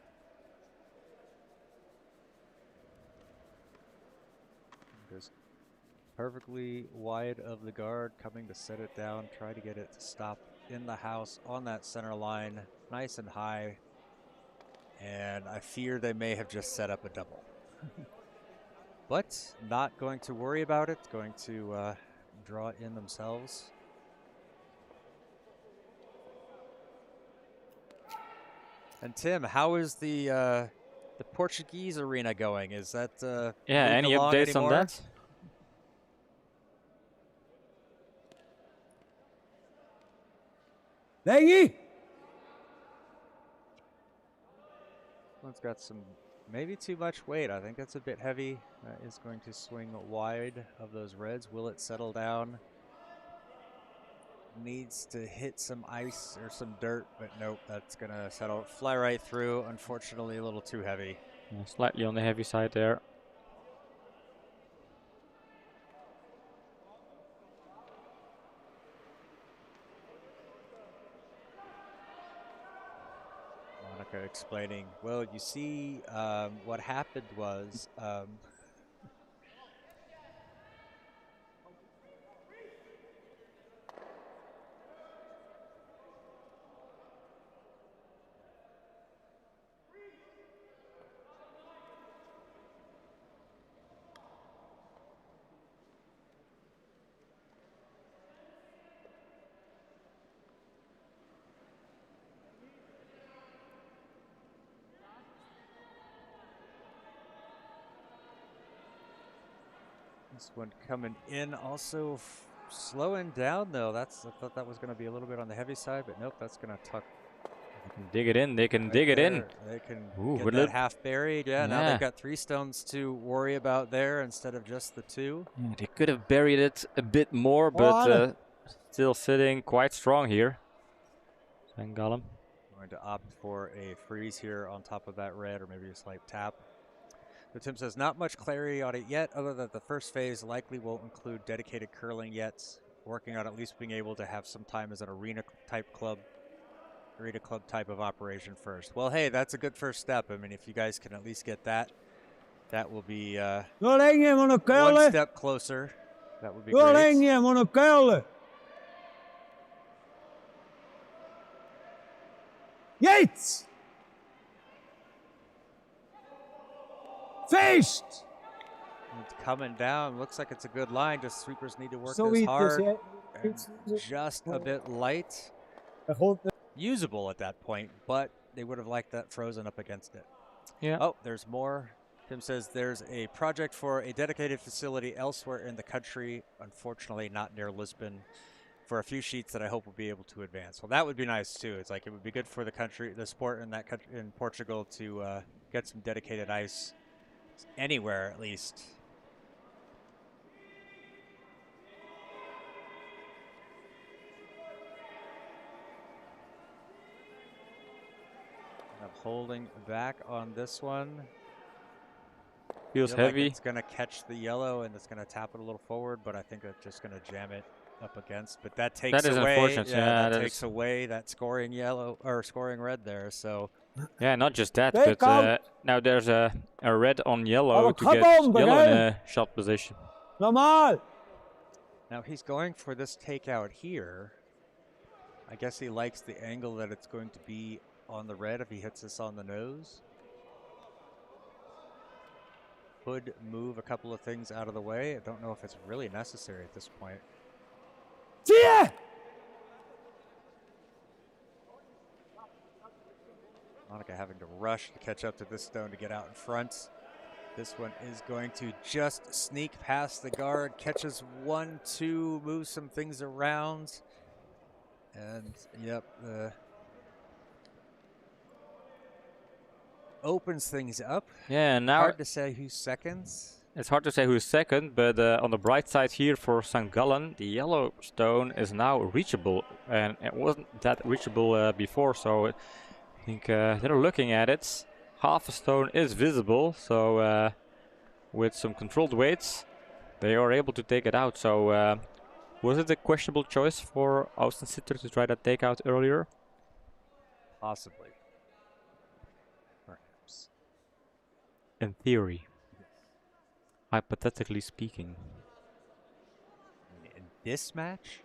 Goes perfectly wide of the guard, coming to set it down, try to get it to stop in the house on that center line, nice and high. And I fear they may have just set up a double. But not going to worry about it, going to draw it in themselves. And Tim, how is the Portuguese arena going? Is that Yeah, any updates anymore? on that? Leggy! One's got some, maybe too much weight. I think that's a bit heavy. That is going to swing wide of those reds. Will it settle down? Needs to hit some ice or some dirt, but nope, that's gonna settle, fly right through. Unfortunately, a little too heavy. Yeah, slightly on the heavy side there. Monica explaining, well, you see, what happened was, this one coming in also slowing down though. I thought that was going to be a little bit on the heavy side, but nope, that's going to tuck. They can dig it in. They can Right dig it there. in. They can Ooh, get with that a half buried. Yeah, now Yeah. they've got 3 stones to worry about there instead of just the 2. Yeah, they could have buried it a bit more, but still sitting quite strong here. Van Gallen. Going to opt for a freeze here on top of that red, or maybe a slight tap. So Tim says not much clarity on it yet, other than the first phase likely won't include dedicated curling yet. Working on at least being able to have some time as an arena club type of operation first. Well, hey, that's a good first step. I mean, if you guys can at least get that, that will be one step closer. That would be great. Yates! Feest! It's coming down. Looks like it's a good line. Just sweepers need to work Zo this iets, hard. hè. And just a bit light. Usable at that point, but they would have liked that frozen up against it. Yeah. Oh, there's more. Tim says there's a project for a dedicated facility elsewhere in the country. Unfortunately, not near Lisbon. For a few sheets that I hope will be able to advance. Well, that would be nice too. It's like it would be good for the country, the sport in that country, in Portugal, to get some dedicated ice anywhere at least. I'm holding back on this one. Feels Feel like heavy. it's going to catch the yellow and it's going to tap it a little forward, but I think it's just going to jam it up against. But that takes That is away, unfortunate. Yeah, that takes away that scoring yellow or scoring red there. So yeah, not just that, They but now there's a red on yellow to come get on, yellow in Gallen. a shot position. Normaal! now he's going for this takeout here. I guess he likes the angle that it's going to be on the red if he hits this on the nose. Could move a couple of things out of the way. I don't know if it's really necessary at this point. Zie! Monica having to rush to catch up to this stone to get out in front. This one is going to just sneak past the guard, catches 1, 2, moves some things around. And, yep, opens things up. Yeah, and now hard to say who's second. it's hard to say who's second, but on the bright side here for St. Gallen, the yellow stone is now reachable, and it wasn't that reachable before, so I think they're looking at it. Half a stone is visible, so with some controlled weights, they are able to take it out. So was it a questionable choice for Aussensitter to try that takeout earlier? Possibly. Perhaps. In theory. Hypothetically speaking. In this match?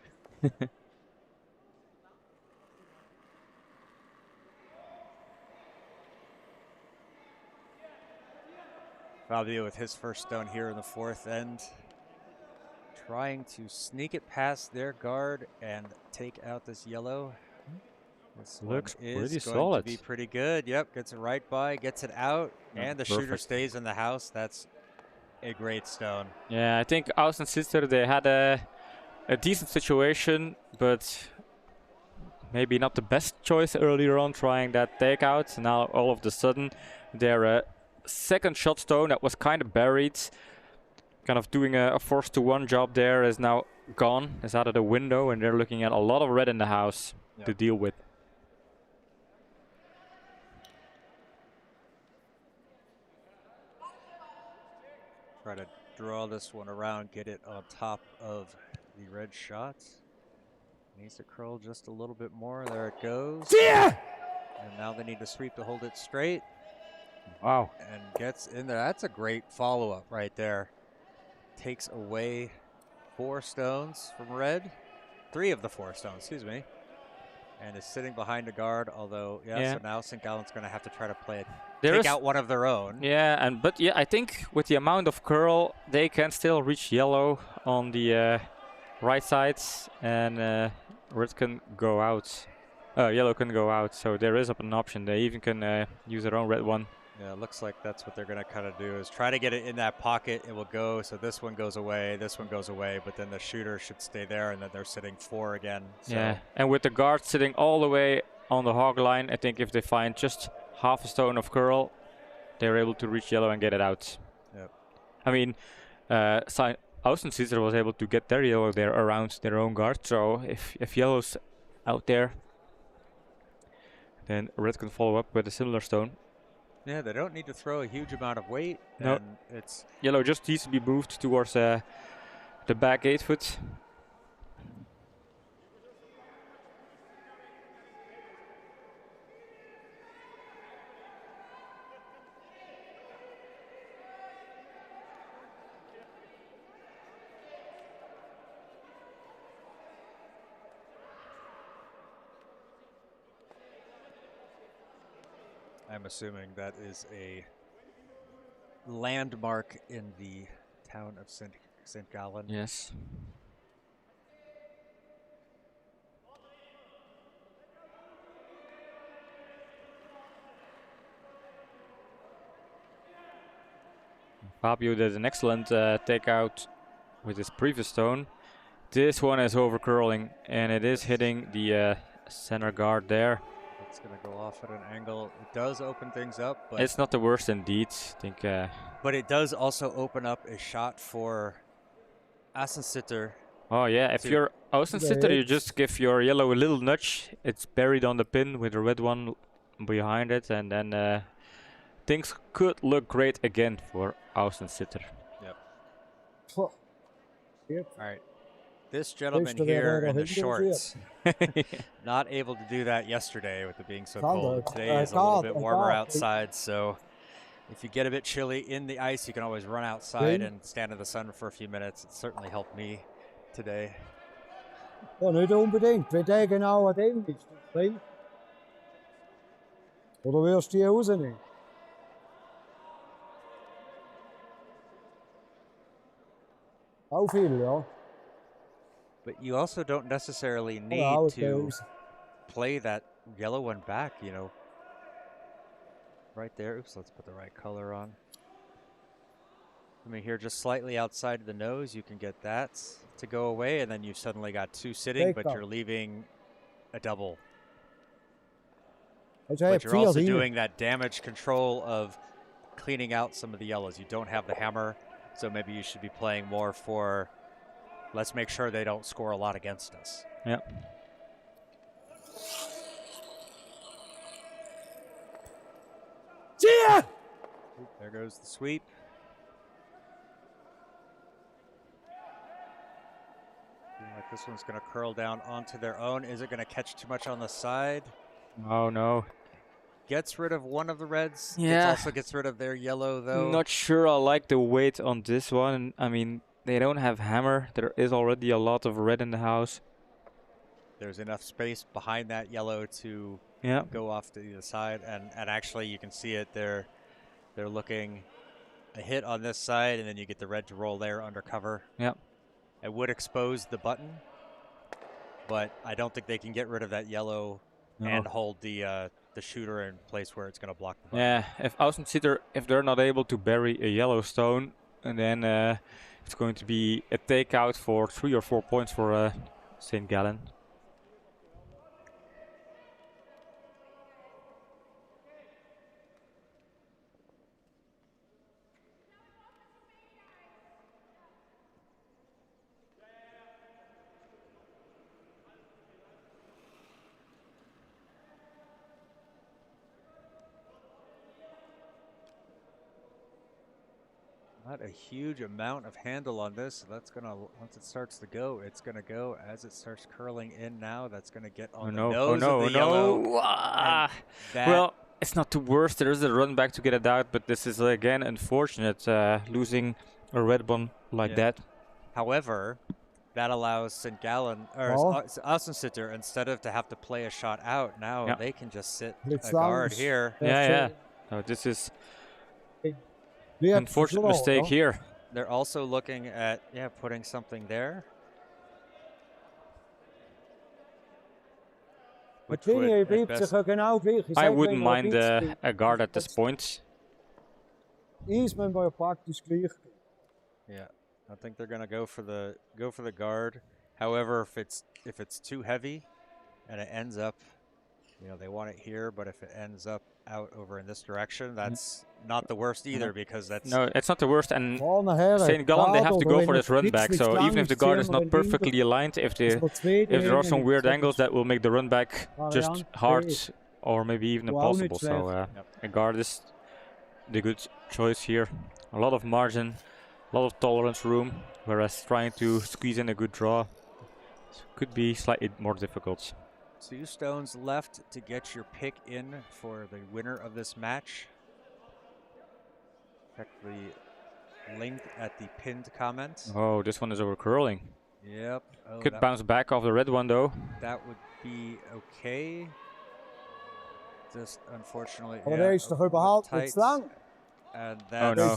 Fabio with his first stone here in the 4th end. Trying to sneak it past their guard and take out this yellow. This looks one is pretty going solid. to be pretty good. Yep, gets it right by, gets it out, and the shooter Perfect. stays in the house. That's a great stone. Yeah, I think Ausensitter, they had a decent situation, but maybe not the best choice earlier on trying that takeout. Now all of a sudden their second shot stone that was kind of buried, kind of doing a 4-to-1 job there, is now gone, is out of the window, and they're looking at a lot of red in the house to deal with. Try to draw this one around, get it on top of the red shot. Needs to curl just a little bit more. There it goes. Yeah! And now they need to sweep to hold it straight. Wow. And gets in there. That's a great follow-up right there. Takes away 4 stones from red. 3 of the 4 stones, excuse me. And is sitting behind a guard, although, so now St. Gallen's going to have to try to play it. Take out one of their own. Yeah, but I think with the amount of curl, they can still reach yellow on the right side, and red can go out. Yellow can go out, so there is an option. They even can use their own red one. Yeah, it looks like that's what they're going to kind of do, is try to get it in that pocket. It will go, so this one goes away, this one goes away, but then the shooter should stay there, and then they're sitting 4 again. So. Yeah, and with the guard sitting all the way on the hog line, I think if they find just half a stone of curl, they're able to reach yellow and get it out. Yep. I mean, Aussensitter was able to get their yellow there around their own guard, so if yellow's out there, then red can follow up with a similar stone. Yeah, they don't need to throw a huge amount of weight. No. And it's Yellow just needs to be moved towards the back 8 foot. I'm assuming that is a landmark in the town of St. Gallen. Yes. Fabio did an excellent takeout with his previous stone. This one is over curling, and it is hitting the center guard there. It's going to go off at an angle. It does open things up, but it's not the worst indeed. I think. But it does also open up a shot for Ausensitter. Oh yeah, if you're Aussensitter, you just give your yellow a little nudge. It's buried on the pin with the red one behind it, and then things could look great again for Aussensitter. Yep. Yep. All right. This gentleman here in the shorts, not able to do that yesterday with it being so cold. Today is a little bit warmer outside, so if you get a bit chilly in the ice, you can always run outside and stand in the sun for a few minutes. It certainly helped me today. Ja, nicht unbedingt. Wenn der genau an dem ist, dann oder wirst du die rausnehmen? Auch viel, ja. But you also don't necessarily need to play that yellow one back, you know. Right there. Oops, let's put the right color on. I mean, here just slightly outside the nose, you can get that to go away, and then you've suddenly got 2 sitting, but you're leaving a double. But you're also doing that damage control of cleaning out some of the yellows. You don't have the hammer, so maybe you should be playing more for, let's make sure they don't score a lot against us. Yep. Yeah! There goes the sweep. Like this one's going to curl down onto their own. Is it going to catch too much on the side? Oh no. Gets rid of one of the reds. Yeah. It also gets rid of their yellow though. Not sure I like the weight on this one. I mean, they don't have hammer. There is already a lot of red in the house. There's enough space behind that yellow to go off to either side. And actually you can see it there. They're looking a hit on this side, and then you get the red to roll there under cover. Yep. It would expose the button, but I don't think they can get rid of that yellow and hold the shooter in place where it's going to block the button. Yeah, if Ausensitter, if they're not able to bury a yellow stone, and then it's going to be a takeout for 3 or 4 points for St. Gallen. Not a huge amount of handle on this. That's gonna, once it starts to go, it's gonna go as it starts curling in now. That's gonna get on the nose of the yellow. Well, it's not the worst. There is a run back to get it out, but this is again unfortunate, losing a red one like that. However, that allows St. Gallen or Aussensitter, instead of to have to play a shot out, now they can just sit a guard here. Yeah. No, this is unfortunate mistake here. They're also looking at putting something there. I wouldn't mind a guard at this point. Yeah, I think they're gonna go for the guard. However, if it's too heavy and it ends up, they want it here, but if it ends up out over in this direction, that's not the worst either, because that's... No, it's not the worst, and St. Gallen, they have to go for this run back, so even if the guard is not perfectly aligned, if there are some weird angles, that will make the run back just hard, or maybe even impossible. So a guard is the good choice here. A lot of margin, a lot of tolerance room, whereas trying to squeeze in a good draw could be slightly more difficult. 2 stones left to get your pick in for the winner of this match. Check the link at the pinned comment. Oh, this one is over curling. Yep. Oh, could bounce back off the red one though. That would be okay. Just unfortunately. And no.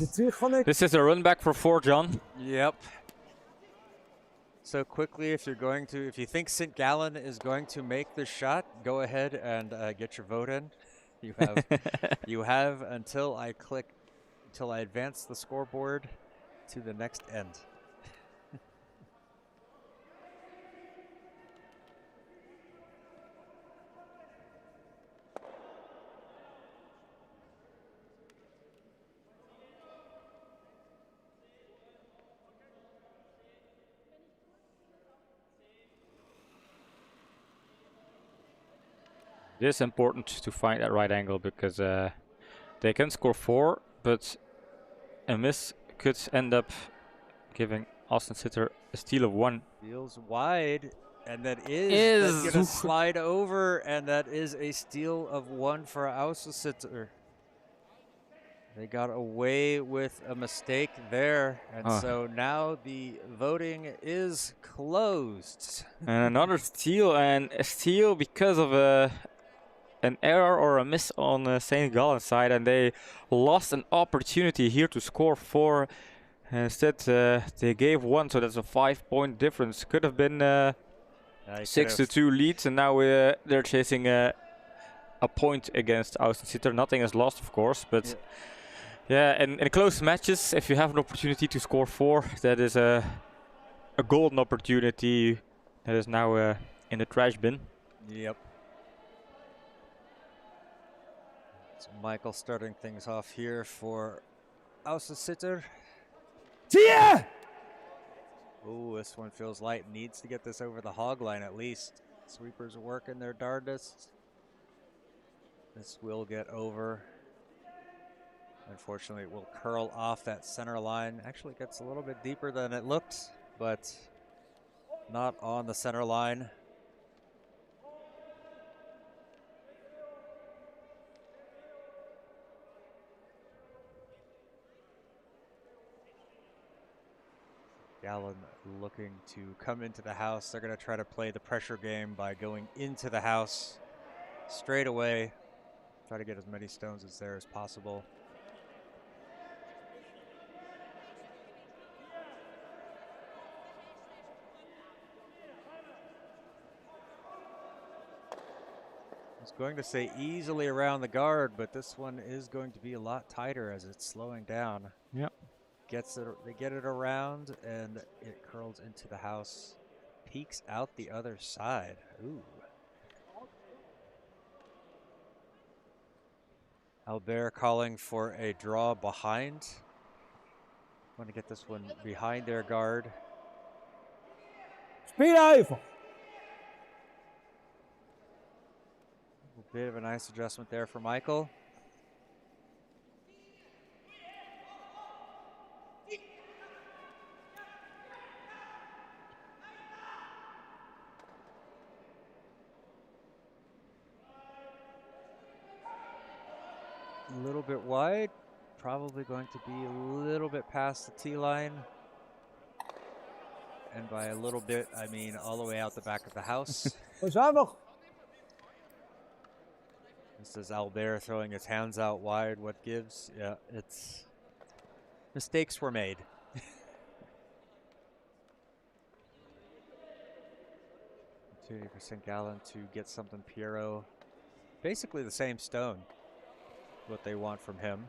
This is a run back for 4, John. Yep. So quickly, if you think St. Gallen is going to make the shot, go ahead and get your vote in. You have until I advance the scoreboard to the next end. It is important to find that right angle, because they can score 4, but a miss could end up giving Aussensitter a steal of 1. Steals wide, and that's going to slide over, and that is a steal of 1 for Aussensitter. They got away with a mistake there, and so now the voting is closed. And another steal, and a steal because of an error or a miss on St. Gallen's side, and they lost an opportunity here to score 4. Instead, they gave 1, so that's a 5-point difference. Could have been 6-2 lead, and now they're chasing a point against Austensitter. Nothing is lost, of course, but Yeah, and in close matches, if you have an opportunity to score 4, that is a golden opportunity that is now in the trash bin. Yep. So Michael starting things off here for Aussensitter. Tia! Oh, this one feels light. Needs to get this over the hog line at least. Sweepers are working their darndest. This will get over. Unfortunately, it will curl off that center line. Actually gets a little bit deeper than it looked, but not on the center line. Gallen looking to come into the house. They're going to try to play the pressure game by going into the house straight away. Try to get as many stones as there as possible. I was going to say easily around the guard, but this one is going to be a lot tighter as it's slowing down. Yep. They get it around and it curls into the house. Peeks out the other side. Ooh. Albert calling for a draw behind. Want to get this one behind their guard. Speed over. A bit of a nice adjustment there for Michael. A little bit wide, probably going to be a little bit past the tee line. And by a little bit, I mean all the way out the back of the house. Pas over. This is Albert throwing his hands out wide. What gives? Yeah, it's mistakes were made. 20% Gallen to get something Piero. Basically the same stone. What they want from him.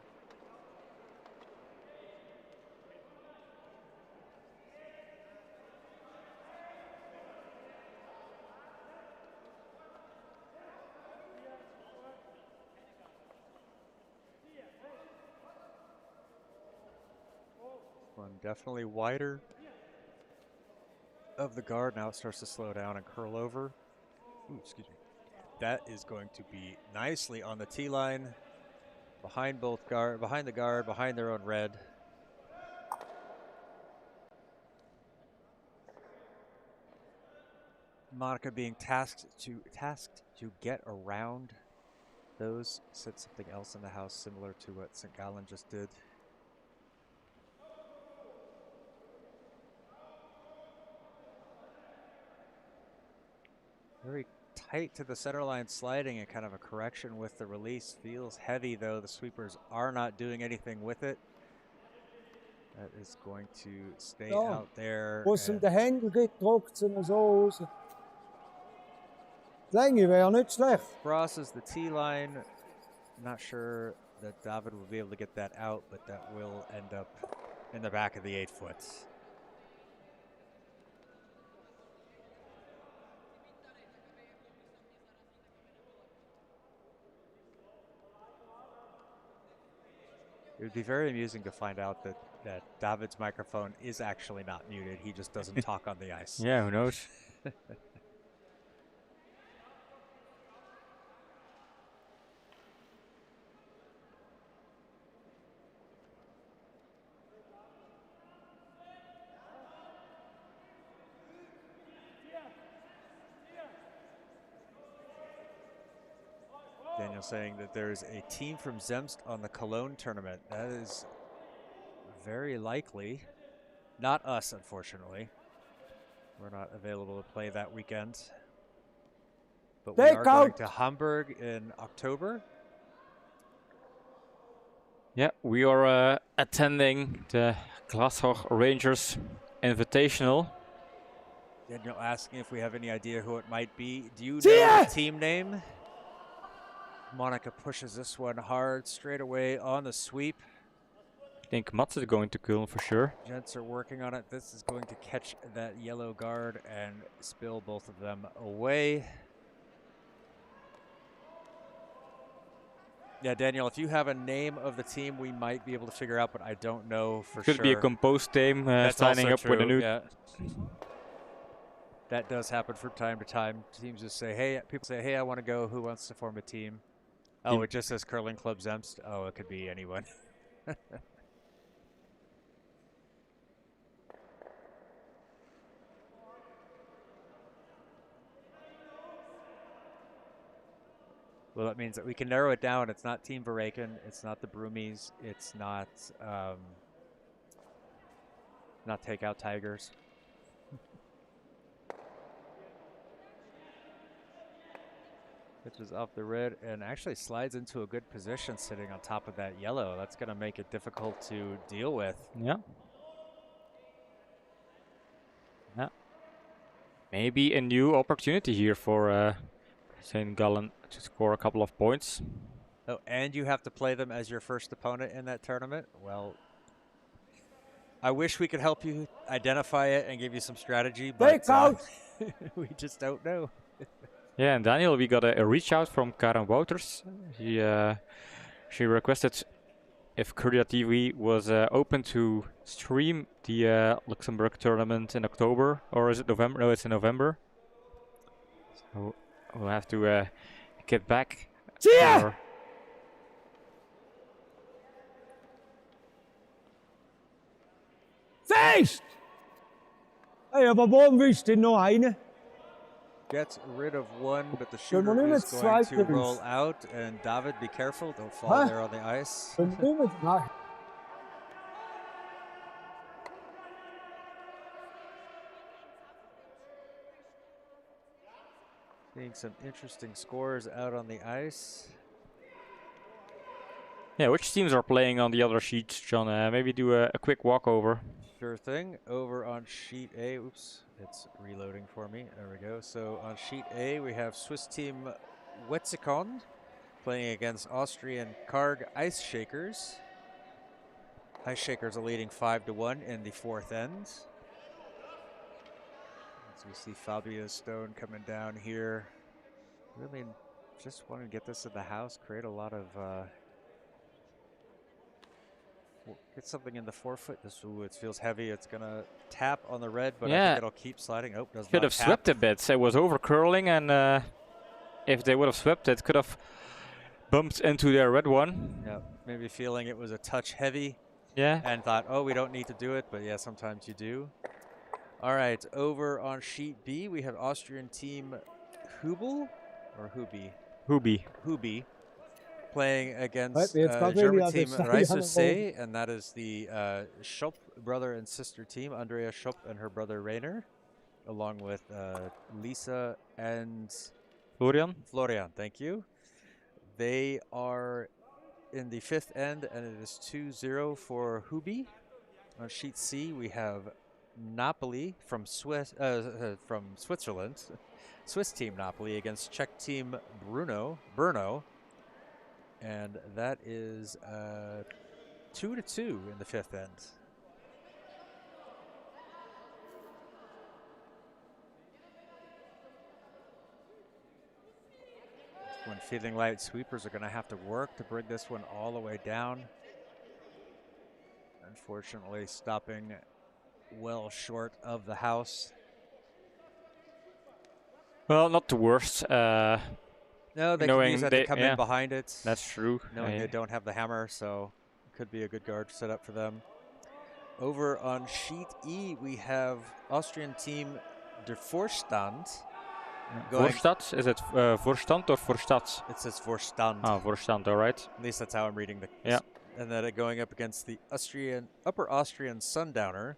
One definitely wider of the guard. Now it starts to slow down and curl over. Ooh, excuse me. That is going to be nicely on the tee line. Behind the guard, behind their own red. Monica being tasked to get around those. Set something else in the house similar to what St. Gallen just did. Very tight to the center line sliding and kind of a correction with the release. Feels heavy though. The sweepers are not doing anything with it. That is going to stay out there. Als hem de Händel geht, drückt sie ihn so raus. Die Länge wäre nicht schlecht. Crosses the tee line. Not sure that David will be able to get that out, but that will end up in the back of the 8 foot. It would be very amusing to find out that David's microphone is actually not muted. He just doesn't talk on the ice. Yeah, who knows? Daniel saying that there's a team from Zemst on the Cologne tournament. That is very likely. Not us, unfortunately. We're not available to play that weekend. But we are going to Hamburg in October. Yeah, we are attending the Glasgow Rangers Invitational. Daniel asking if we have any idea who it might be. Do you know the team name? Monica pushes this one hard straight away on the sweep. think Mats is going to Curling for sure. Gents are working on it. This is going to catch that yellow guard and spill both of them away. Yeah, Daniel, if you have a name of the team, we might be able to figure out, but I don't know for sure. Could be a composed team That's signing also up with a true, new. yeah. That does happen from time to time. Teams just say, hey, people say, hey, I want to go. Who wants to form a team? Oh, it just says Curling Club Zemst. Oh, it could be anyone. Well, that means that we can narrow it down. It's not Team Veraken. It's not the Broomies. It's not Takeout Tigers. Pitches off the red and actually slides into a good position sitting on top of that yellow. That's going to make it difficult to deal with. Yeah. Yeah. Maybe a new opportunity here for St. Gallen to score a couple of points. Oh, and you have to play them as your first opponent in that tournament? Well, I wish we could help you identify it and give you some strategy, but we just don't know. Yeah, and Daniel, we got a reach out from Karen Wouters. She requested if Korea TV was open to stream the Luxembourg tournament in October, or is it November? No, it's in November. So we'll have to get back. Yeah. Feest! Hey, aber warum willst du noch eine? Gets rid of one, but the shooter is going to roll out. And David, be careful. Don't fall there on the ice. Seeing some interesting scores out on the ice. Yeah, which teams are playing on the other sheets, John? Maybe do a quick walkover. Sure thing. Over on sheet A, oops, it's reloading for me. There we go. So on sheet A, we have Swiss team Wetzikon playing against Austrian Karg Ice Shakers. Ice Shakers are leading 5-1 in the fourth end. As we see Fabio Stone coming down here. Really just want to get this in the house, create a lot of get something in the forefoot. Ooh, it feels heavy. It's gonna tap on the red, but I think it'll keep sliding. Oh, does could not have tap. swept a bit. So it was over curling, and if they would have swept it, could have bumped into their red one. Yeah, maybe feeling it was a touch heavy. Yeah. And thought, oh, we don't need to do it, but yeah, sometimes you do. All right, over on sheet B, we have Austrian team Hubel or Hubi playing against German team Reissersee, and that is the Schopp brother and sister team, Andrea Schopp and her brother Rainer, along with Lisa and Florian, thank you. They are in the fifth end, and it is 2-0 for Hubi. On sheet C, we have Napoli from Switzerland, Swiss team Napoli against Czech team Brno. And that is 2-2 in the fifth end. When feeling light, sweepers are going to have to work to bring this one all the way down. Unfortunately, stopping well short of the house. well, not the worst. No, they can use that to come in behind it. That's true. Knowing they don't have the hammer, so it could be a good guard set up for them. Over on sheet E, we have Austrian team Der Vorstand. Vorstadt? Is it Vorstand or Vorstadt? It says Vorstand. Ah, Vorstand, all right. At least that's how I'm reading the. Yeah. And then going up against the Upper Austrian Sundowner.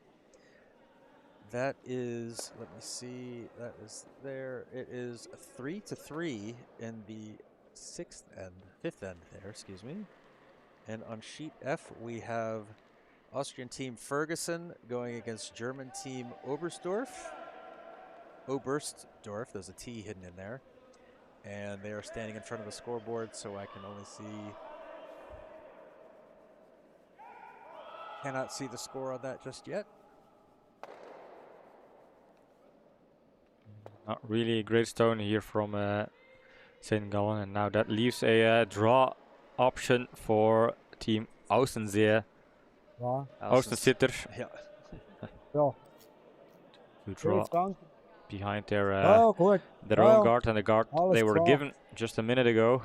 That is, let me see, that is there. It is 3-3 in the fifth end there, excuse me. And on sheet F, we have Austrian team Ferguson going against German team Oberstdorf. There's a T hidden in there. And they are standing in front of the scoreboard, so I can only see Cannot see the score on that just yet. Not really a great stone here from St. Gallen, and now that leaves a draw option for team Aussensitter. Ja. Austensitter Yeah. Ja. to draw Steeds dank. behind their Ja, goed. their Ja, own ja. guard and the guard Alles they were klaar. given just a minute ago.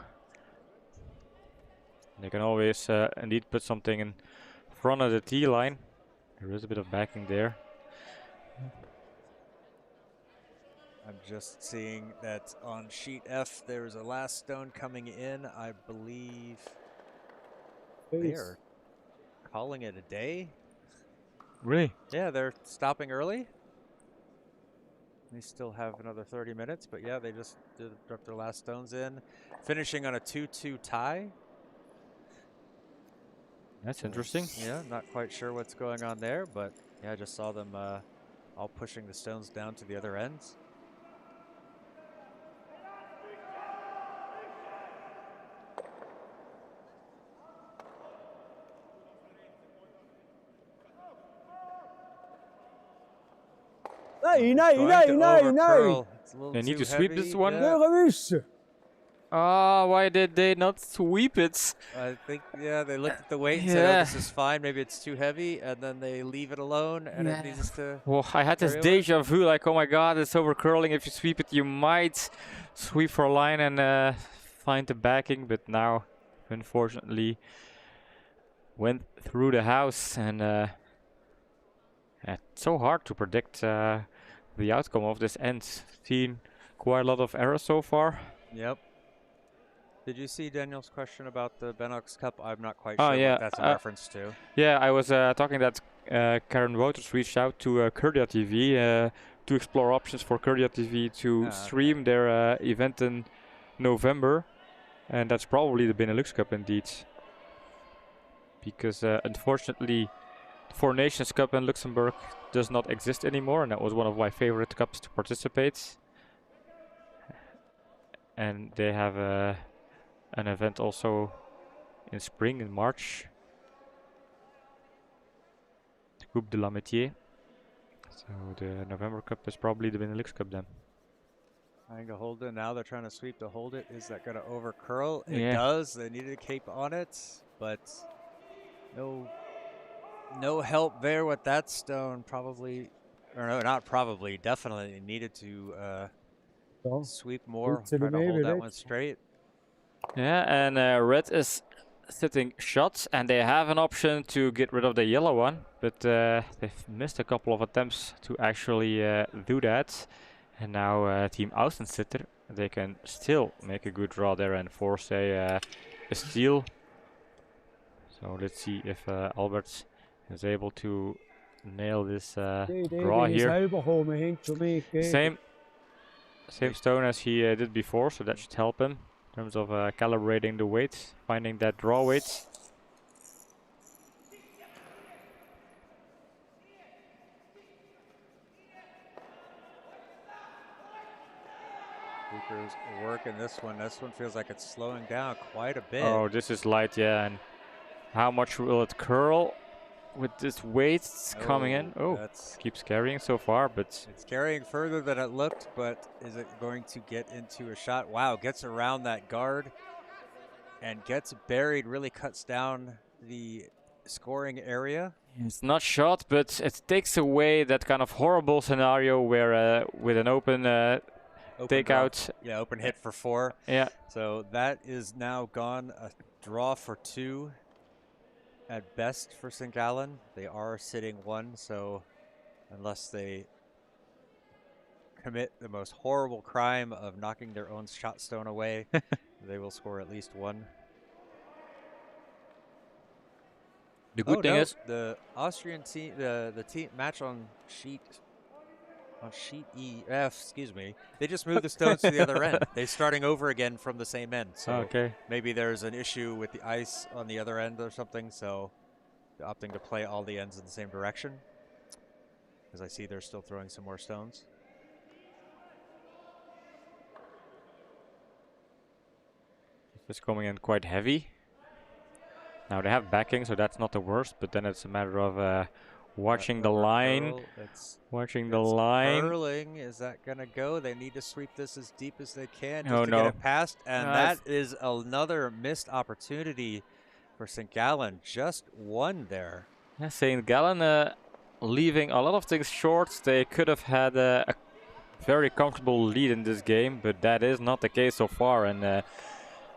They can always indeed put something in front of the tee line. There is a bit of backing there. I'm just seeing that on sheet F there is a last stone coming in. I believe they Steeds. are calling it a day. Really? Yeah, they're stopping early. They still have another 30 minutes, but yeah, they just dropped their last stones in, finishing on a 2-2 tie. That's interesting. Yeah, not quite sure what's going on there, but yeah, I just saw them all pushing the stones down to the other ends. Nee, It's nee, going nee, to nee, nee. overcurl. It's a little They need too to sweep this heavy, one. yeah. Burgerwies. Ah, why did they not sweep it? I think, yeah, they looked at the weight and said, oh, this is fine, maybe it's too heavy, and then they leave it alone, and it needs to... Well, I had this carry over. deja vu, like, oh my god, it's over curling. If you sweep it, you might sweep for a line and find the backing, but now, unfortunately, went through the house, and it's so hard to predict the outcome of this end. Seen quite a lot of errors so far. Yep. Did you see Daniel's question about the Benelux Cup? I'm not quite Oh, sure yeah, what that's in reference to. Yeah, I was talking that Karen Wouters reached out to Curlia TV to explore options for Curlia TV to stream their event in November, and that's probably the Benelux Cup indeed. Because unfortunately, the Four Nations Cup in Luxembourg does not exist anymore, and that was one of my favorite cups to participate. And they have an event also in spring, in March. The Coupe de la Métier. So the November Cup is probably the Benelux Cup then. Trying to hold it. Now they're trying to sweep to hold it. Is that going to over curl? It Yeah. does. They needed a cape on it, but no help there with that stone. Probably, or no, not probably. Definitely needed to Ja. sweep more. Goed, Try to hold that direct. one straight. Yeah, and red is sitting shots, and they have an option to get rid of the yellow one, but they've missed a couple of attempts to actually do that. And now team Austensitter, they can still make a good draw there and force a steal. So let's see if Albert is able to nail this draw here. Same stone as he did before, so that should help him in terms of calibrating the weight, finding that draw weight. Cooper's working this one. This one feels like it's slowing down quite a bit. Oh, this is light, yeah. And how much will it curl with this weight coming in? Oh, keeps carrying so far, but it's carrying further than it looked, but is it going to get into a shot? Wow, gets around that guard and gets buried, really cuts down the scoring area. It's not shot, but it takes away that kind of horrible scenario where with an open takeout. Yeah, open hit for 4. Yeah. So that is now gone. A draw for 2 at best for St. Gallen. They are sitting 1, so unless they commit the most horrible crime of knocking their own shot stone away, they will score at least 1. The good thing is the Austrian team, the team match on sheet EF, excuse me, they just moved the stones to the other end. They're starting over again from the same end. So maybe there's an issue with the ice on the other end or something. So they're opting to play all the ends in the same direction. Because I see they're still throwing some more stones. It's coming in quite heavy. Now they have backing, so that's not the worst, but then it's a matter of watching the line. Watching the line. Curling, is that going to go? They need to sweep this as deep as they can just Oh, to no. get it past. And that is another missed opportunity for St. Gallen. Just one there. Yeah, St. Gallen leaving a lot of things short. They could have had a very comfortable lead in this game, but that is not the case so far. And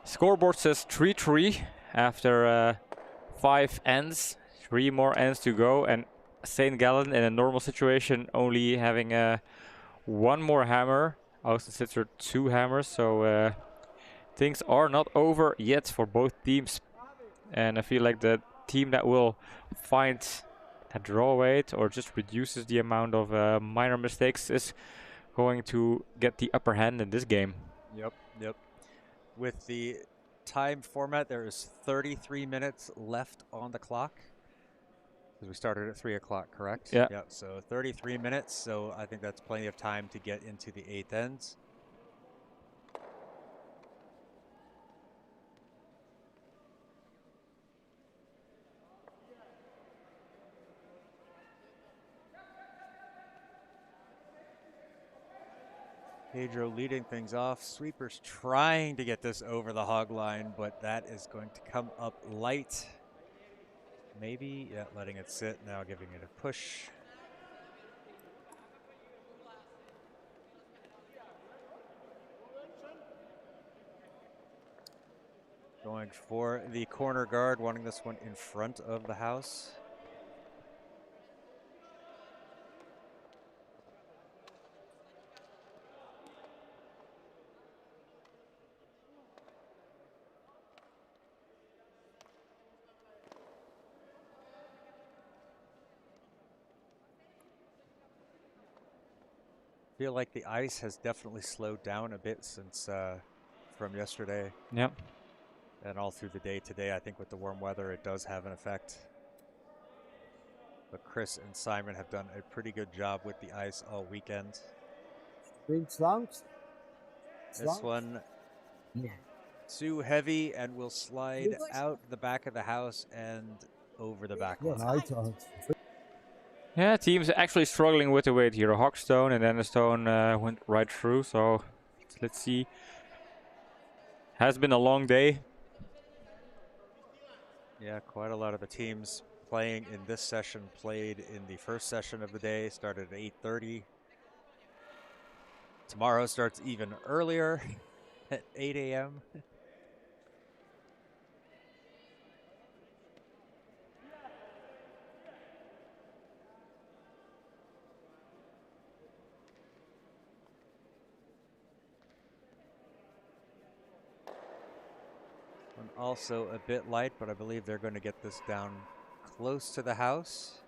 scoreboard says 3-3 after 5 ends. 3 more ends to go, and St. Gallen in a normal situation only having one more hammer. Aussensitter 2 hammers, so things are not over yet for both teams. And I feel like the team that will find a draw rate or just reduces the amount of minor mistakes is going to get the upper hand in this game. Yep. With the time format, there is 33 minutes left on the clock. Because we started at 3 o'clock, correct? Yeah. Yep, so 33 minutes, so I think that's plenty of time to get into the 8th ends. Pedro leading things off. Sweepers trying to get this over the hog line, but that is going to come up light. Maybe, yeah, letting it sit, now giving it a push. Going for the corner guard, wanting this one in front of the house. Feel like the ice has definitely slowed down a bit since from yesterday. Yep. And all through the day today. I think with the warm weather, it does have an effect. But Chris and Simon have done a pretty good job with the ice all weekend. This one too heavy and will slide out the back of the house and over the back line. Yeah, team's actually struggling with the weight here. A hog stone and then a stone went right through. So let's see. Has been a long day. Yeah, quite a lot of the teams playing in this session played in the first session of the day. Started at 8:30. Tomorrow starts even earlier at 8 a.m. And also a bit light, but I believe they're going to get this down close to the house.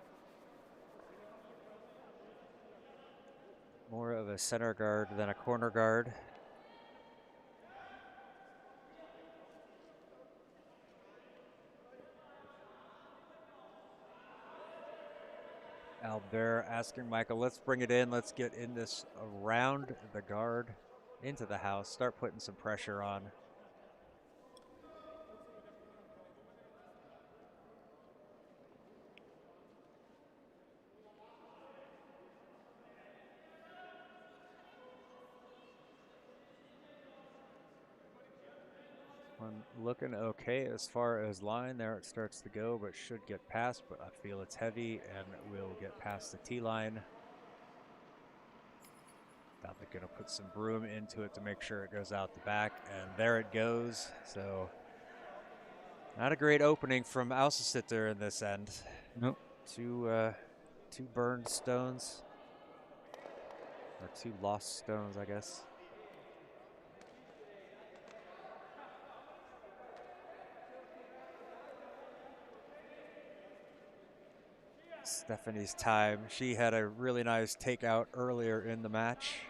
More of a center guard than a corner guard. Albert asking Michael, let's bring it in. Let's get in this around the guard into the house. Start putting some pressure on. One looking okay as far as line. There it starts to go, but should get past. But I feel it's heavy and will get past the T line. Thought they're going to put some broom into it to make sure it goes out the back. And there it goes. So not a great opening from Aussensitter in this end. Nope. Two burned stones. Or 2 lost stones, I guess. Stephanie's time. She had a really nice takeout earlier in the match.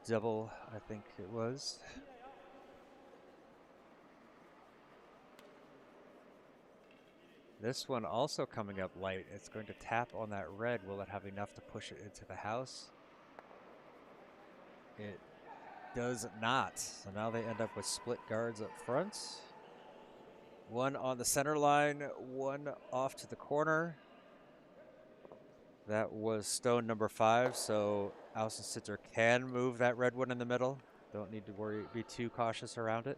Double, I think it was. This one also coming up light. It's going to tap on that red. Will it have enough to push it into the house? It does not. So now they end up with split guards up front. One on the center line, one off to the corner. That was stone number 5, so Ausensitter can move that red one in the middle. Don't need to worry, be too cautious around it.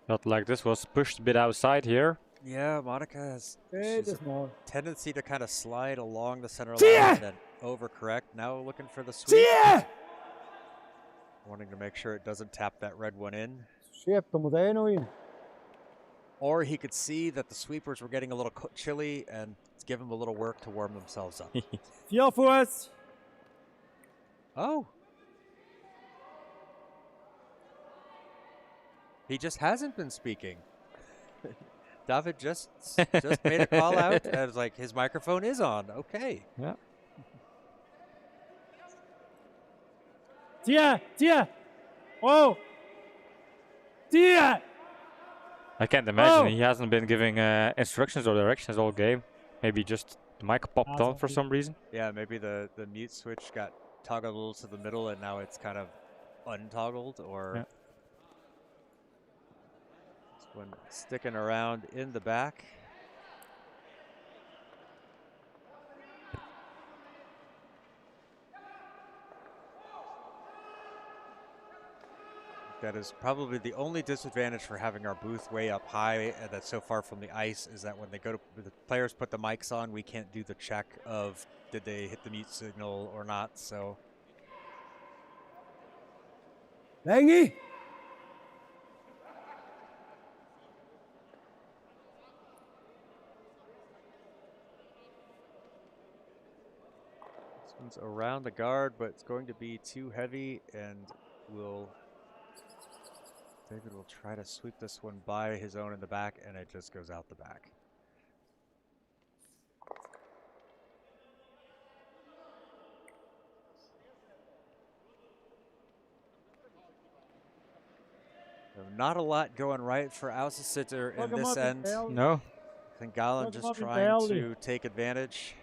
Felt like this was pushed a bit outside here. Yeah, Monica has Hey, this more. tendency to kind of slide along the center line and then overcorrect. Now looking for the sweep. Wanting to make sure it doesn't tap that red one in. Schept er moet één nog in. Or he could see that the sweepers were getting a little chilly and give them a little work to warm themselves up. 4 voet. Oh. He just hasn't been speaking. David just made a call out. And it was like, his microphone is on. Okay. Yeah. Tia. Oh. Tia. I can't imagine he hasn't been giving instructions or directions all game. Maybe just the mic popped on for some reason. Yeah, maybe the mute switch got toggled a little to the middle and now it's kind of untoggled, or yeah. This one sticking around in the back. That is probably the only disadvantage for having our booth way up high and that's so far from the ice, is that when they go to the players put the mics on, we can't do the check of did they hit the mute signal or not. So Lengy. this one's around the guard, but it's going to be too heavy, and David will try to sweep this one by his own in the back, and it just goes out the back. So not a lot going right for Ausensitter in this end. No. I think Gallen just trying to take advantage.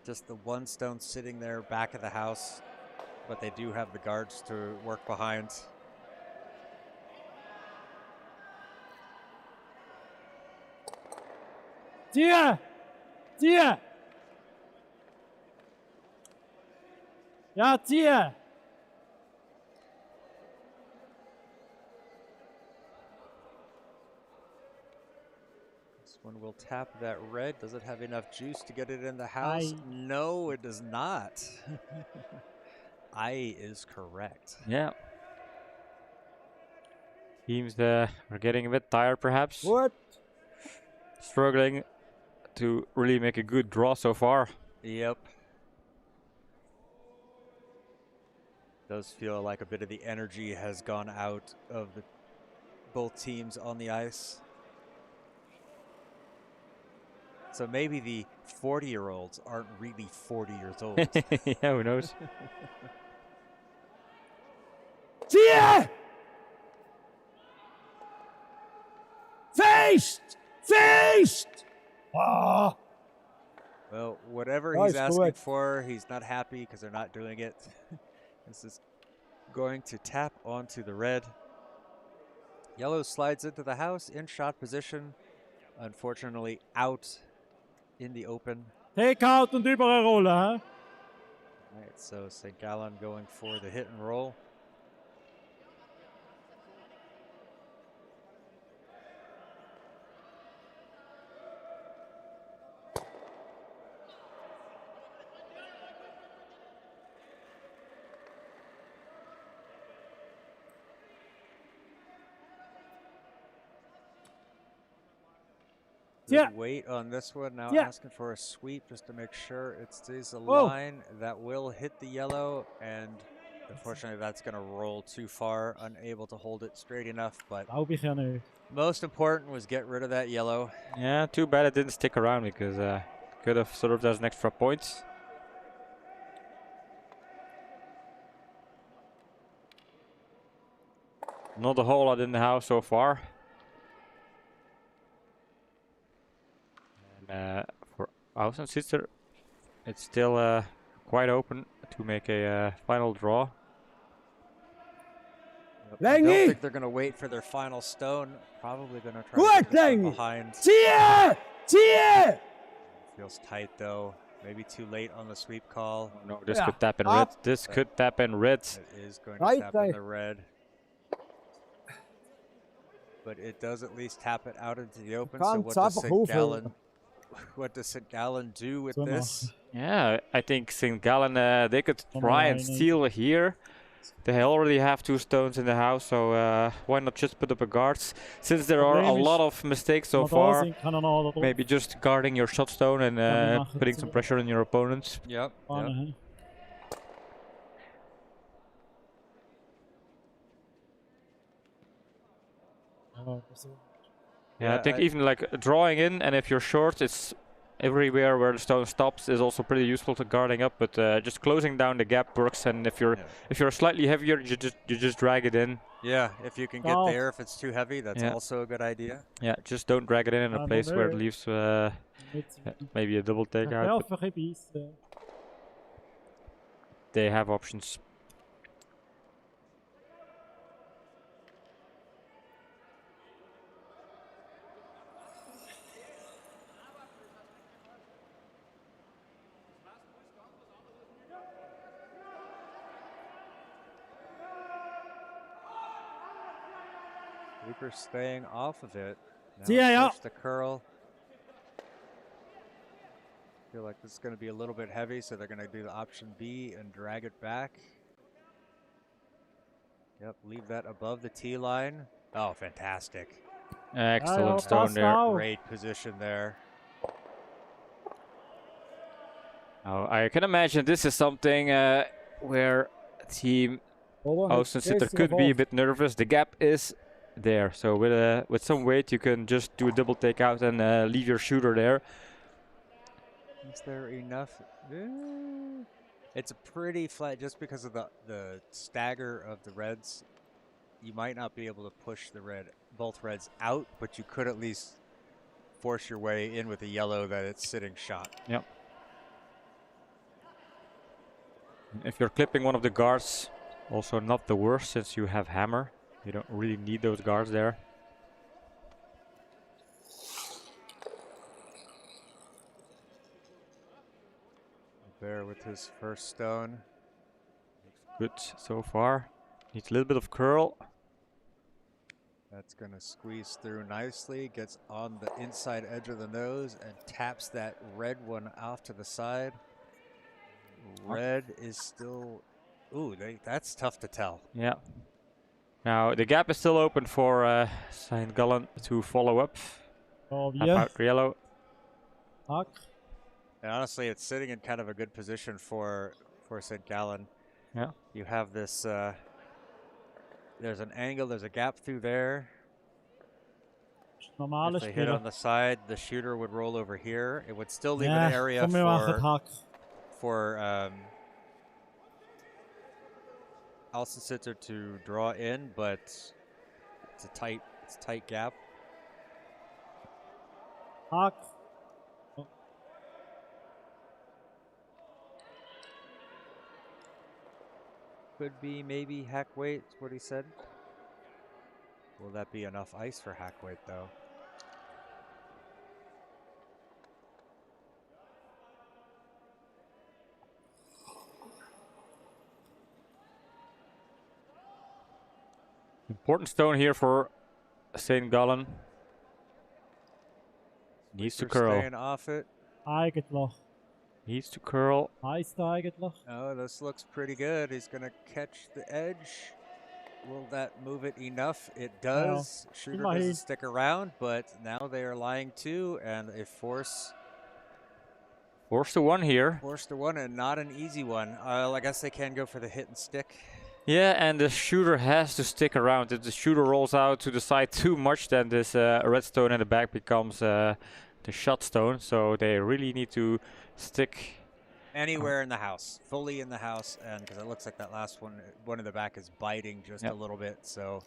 Just the one stone sitting there back of the house, but they do have the guards to work behind. Tia. Ja, Tia. This one will tap that red. Does it have enough juice to get it in the house? No, it does not. I is correct. Yeah. Teams are getting a bit tired, perhaps. What? Struggling to really make a good draw so far. Yep. Does feel like a bit of the energy has gone out of both teams on the ice. So maybe the 40-year-olds aren't really 40 years old. Yeah, who knows? Tia! Feest! Ah! Well, whatever Nice, he's asking correct. for, he's not happy because they're not doing it. This is going to tap onto the red. Yellow slides into the house in shot position. Unfortunately, out in the open. Take out und überrollen, huh? All right, so St. Gallen going for the hit and roll. Yeah. Wait on this one. Now Yeah. asking for a sweep just to make sure it stays a line. That will hit the yellow, and unfortunately that's going to roll too far, unable to hold it straight enough. But Hou ich ja nicht. most important was get rid of that yellow. Yeah, too bad it didn't stick around because could have served as an extra point. Not a whole lot in the house so far. For Ausensitter, it's still quite open to make a final draw. I don't Lengy! think they're going to wait for their final stone. Probably going to try Goed, to get this one Lengy! behind. Tia! Tia! Feels tight though. Maybe too late on the sweep call. Oh, no, this Yeah. could tap in Up. red. This could tap in red. It is going to Right tap there. in the red. But it does at least tap it out into the open. So Can't what tap does a St. hoeveel. Gallen? What does St. Gallen do with Zondag. this? Yeah, I think St. Gallen, they could Van try der and Leyen, steal here. They already have 2 stones in the house, so why not just put up a guards? Since there are a Probleem is, lot of mistakes so Want far, aanzien, kan dan al dat op. maybe just guarding your shot stone and Ja, die mag putting het, some pressure on your opponents. Yep. Pannen, hè. Oh, dat is wel- Yeah, I Yeah, think even like drawing in, and if you're short, it's everywhere where the stone stops is also pretty useful to guarding up. But just closing down the gap works, and if you're slightly heavier, you just drag it in. Yeah, if you can get Oh. there, if it's too heavy, that's Yeah. also a good idea. Yeah, just don't drag it in a Ah, place where it no. leaves Met- maybe a double takeout. Wel But vergeet iets. they have options. Weaker staying off of it. Now Tia, ja. switch to curl. Feel like this is going to be a little bit heavy, so they're going to do the option B and drag it back. Yep, leave that above the tee line. Oh, fantastic. Excellent ja, stone pas there. nou. Great position there. Now, I can imagine this is something where team Aussensitter could be a bit nervous. The gap is there, so with some weight you can just do a double takeout and leave your shooter there. Is there enough? It's a pretty flat, just because of the stagger of the reds. You might not be able to push the both reds out, but you could at least force your way in with a yellow that it's sitting shot. Yep. If you're clipping one of the guards, also not the worst since you have hammer. You don't really need those guards there. There with his first stone. Good so far. Needs a little bit of curl. That's going to squeeze through nicely. Gets on the inside edge of the nose and taps that red one off to the side. Red is still... Ooh, that's tough to tell. Yeah. Now the gap is still open for St. Gallen to follow up. Oh, Tap wie? out yellow. Hak. And honestly, it's sitting in kind of a good position for St. Gallen. Yeah. You have this... there's an angle, there's a gap through there. Normale If they hit on spelen. the side, the shooter would roll over here. It would still leave Ja, an area kom je maar het hak. for Ausensitter to draw in, but it's a tight gap. Hak. Could be maybe hack weight, is what he said. Will that be enough ice for hack weight though? Important stone here for St. Gallen. Needs to They're curl. staying off it. Eigenlijk. Needs to curl. Hij is eigenlijk. Oh, this looks pretty good. He's gonna catch the edge. Will that move it enough? It does. Shooter Imagine. doesn't stick around, but now they are lying two, and a force Force to one here. to one, and not an easy one. I guess they can go for the hit and stick. Yeah, and the shooter has to stick around. If the shooter rolls out to the side too much, then this red stone in the back becomes the shot stone. So they really need to stick. Anywhere in the house, fully in the house, and because it looks like that last one in the back is biting just a little bit, so,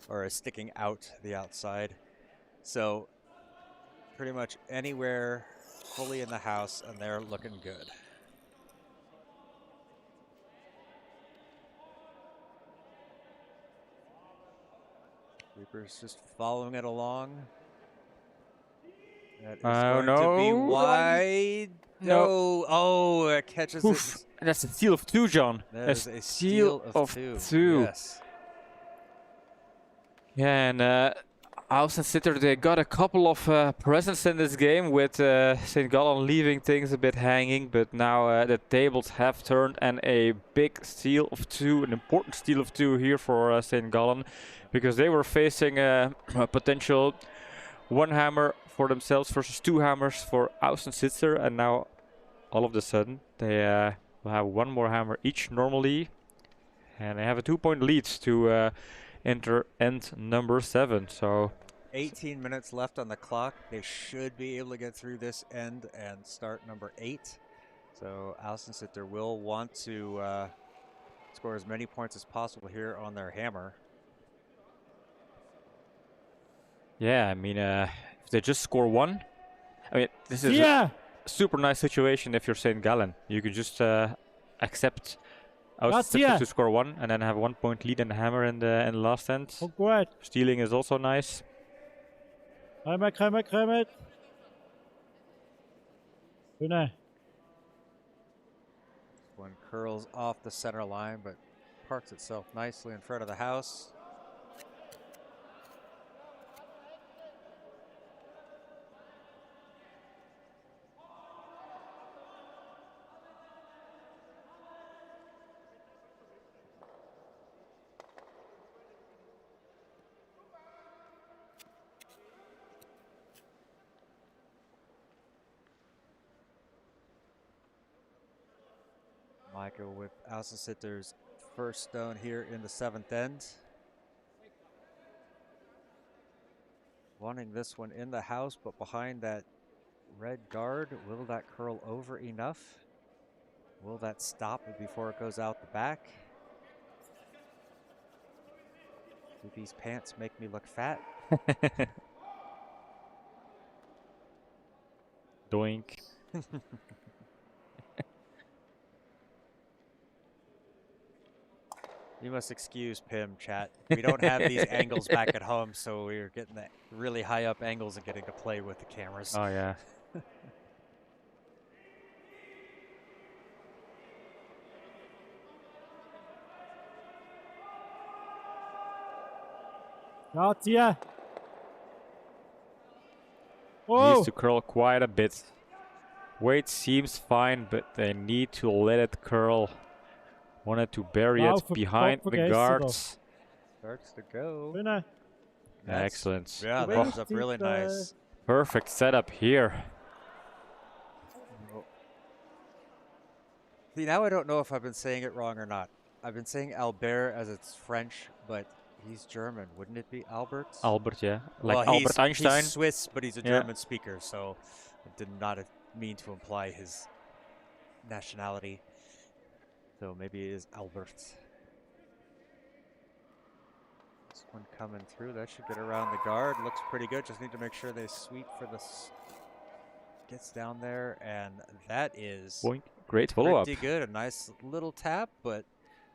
or is sticking out the outside. So pretty much anywhere fully in the house, and they're looking good. Reaper's just following it along. That is going to be wide. No. Oh, it catches Oof. it. That's a steal of 2, John. That is a steal of two. Yes. Yeah, and Ausensitter, they got a couple of presents in this game with St. Gallen leaving things a bit hanging, but now the tables have turned and a big steal of 2, an important steal of 2 here for St. Gallen, because they were facing a potential 1 hammer for themselves versus 2 hammers for Ausensitter, and now all of a sudden they will have 1 more hammer each normally, and they have a 2-point lead to enter end number 7. So 18 minutes left on the clock. They should be able to get through this end and start number 8. So Aussensitter will want to score as many points as possible here on their hammer. yeah, I mean, if they just score 1, I mean, this is a super nice situation if you're St. Gallen. You could just accept Ausensitter to score 1 and then have 1-point lead and hammer in the last end. Oh, great. Stealing is also nice. Crème it. One curls off the center line, but parks itself nicely in front of the house. Michael with Aussensitter's first stone here in the 7th end. Wanting this one in the house, but behind that red guard. Will that curl over enough? Will that stop it before it goes out the back? Do these pants make me look fat? Doink. You must excuse Pim, chat. We don't have these angles back at home, so we're getting the really high up angles and getting to play with the cameras. Oh, yeah. Grazie. Needs to curl quite a bit. Weight seems fine, but they need to let it curl. Wanted to bury it behind the guards. Starts to go. Excellent. Yeah, that was up really nice. Perfect setup here. See, now I don't know if I've been saying it wrong or not. I've been saying Albert as it's French, but he's German. Wouldn't it be Albert? Albert, yeah. Like well, Albert Einstein. He's Swiss, but he's a German speaker, so I did not mean to imply his nationality. So maybe it is Albert. This one coming through. That should get around the guard. Looks pretty good. Just need to make sure they sweep for this. Gets down there, and that is Boink. Great follow-up. Pretty good. A nice little tap, but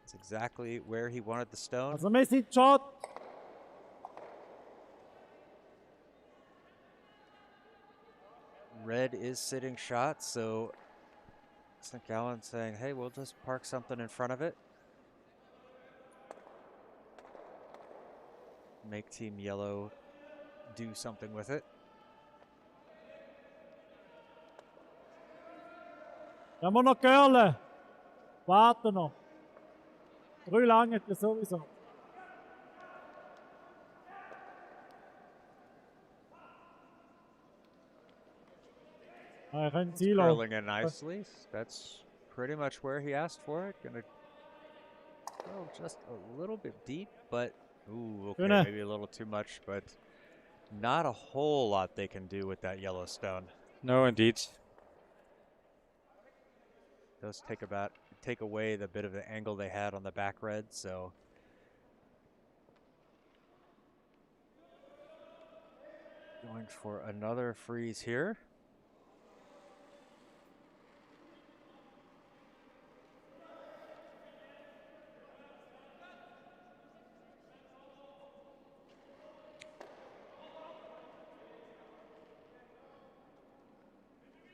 it's exactly where he wanted the stone. That's a messy shot. Red is sitting shot, so St. Gallen saying, hey, we'll just park something in front of it. Make Team Yellow do something with it. Gaan we nog curlen. Warten nog. 3 lange het sowieso. Curling it nicely. That's pretty much where he asked for it. Gonna go just a little bit deep, but ooh, okay, maybe a little too much, but not a whole lot they can do with that yellow stone. No, indeed. Does take away the bit of the angle they had on the back red, so Going for another freeze here.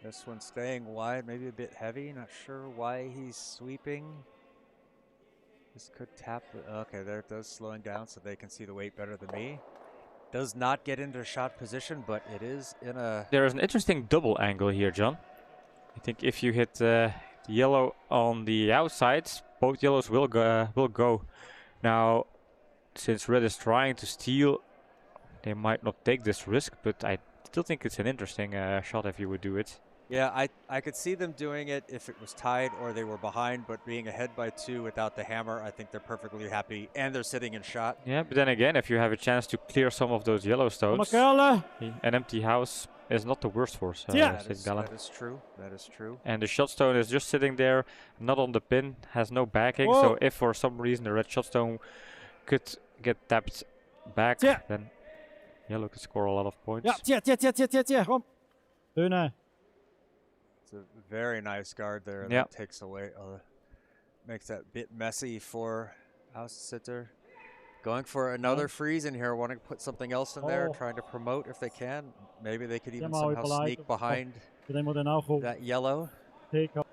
This one staying wide, maybe a bit heavy. Not sure why he's sweeping. This could tap. Okay, there it does, slowing down so they can see the weight better than me. Does not get into shot position, but it is in a... There is an interesting double angle here, John. I think if you hit yellow on the outsides, both yellows will go. Now, since red is trying to steal, they might not take this risk, but I still think it's an interesting shot if you would do it. Yeah, I could see them doing it if it was tied or they were behind, but being ahead by 2 without the hammer, I think they're perfectly happy, and they're sitting in shot. Yeah, but then again, if you have a chance to clear some of those yellow Kom stones, maar, an empty house is not the worst for Yeah. Gallen. That is true. That is true. And the shot stone is just sitting there, not on the pin, has no backing. Whoa. So if for some reason the red shot stone could get tapped back, Yeah. then yellow could score a lot of points. Ja, tja, kom. Dunne. It's a very nice guard there. Yeah. That takes away, makes that bit messy for Aussensitter. Going for another freeze in here, wanting to put something else in there, Oh. trying to promote if they can. Maybe they could even maar somehow overlijden. sneak behind Dan moet hij nou goed that yellow. tekenen.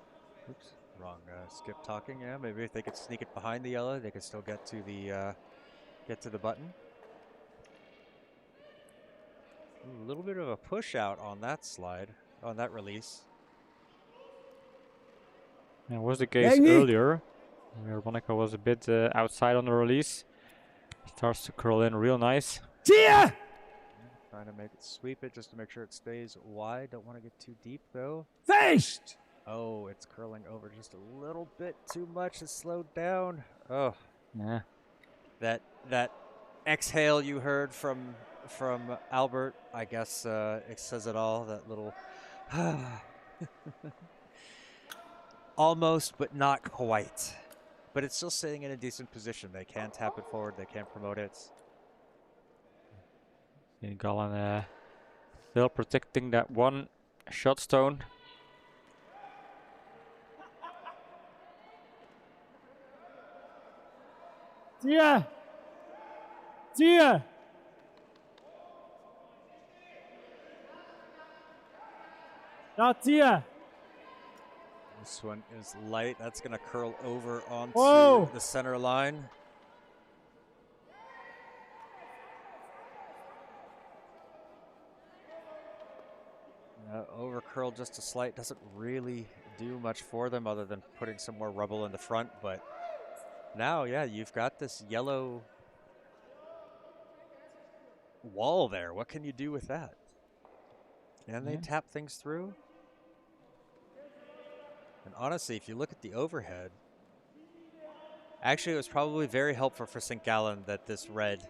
Oops, wrong skip talking. Yeah, maybe if they could sneak it behind the yellow, they could still get to the button. Ooh, a little bit of a push out on that slide, on that release. That was the case earlier, where Monaco was a bit outside on the release. Starts to curl in real nice. Tia! Trying to make it sweep it just to make sure it stays wide. Don't want to get too deep though. Feest! Oh, it's curling over just a little bit too much. It's slowed down. Oh, Yeah. that exhale you heard from Albert, I guess it says it all. That little almost, but not quite. But it's still sitting in a decent position. They can tap it forward. They can promote it. And Gallen still protecting that one shot stone. Tia! Tia! Ja, Tia! This one is light. That's going to curl over onto Whoa. the center line. Over curl just a slight. Doesn't really do much for them other than putting some more rubble in the front. But now, yeah, you've got this yellow wall there. What can you do with that? Can they tap things through? And honestly, if you look at the overhead, actually it was probably very helpful for St. Gallen that this red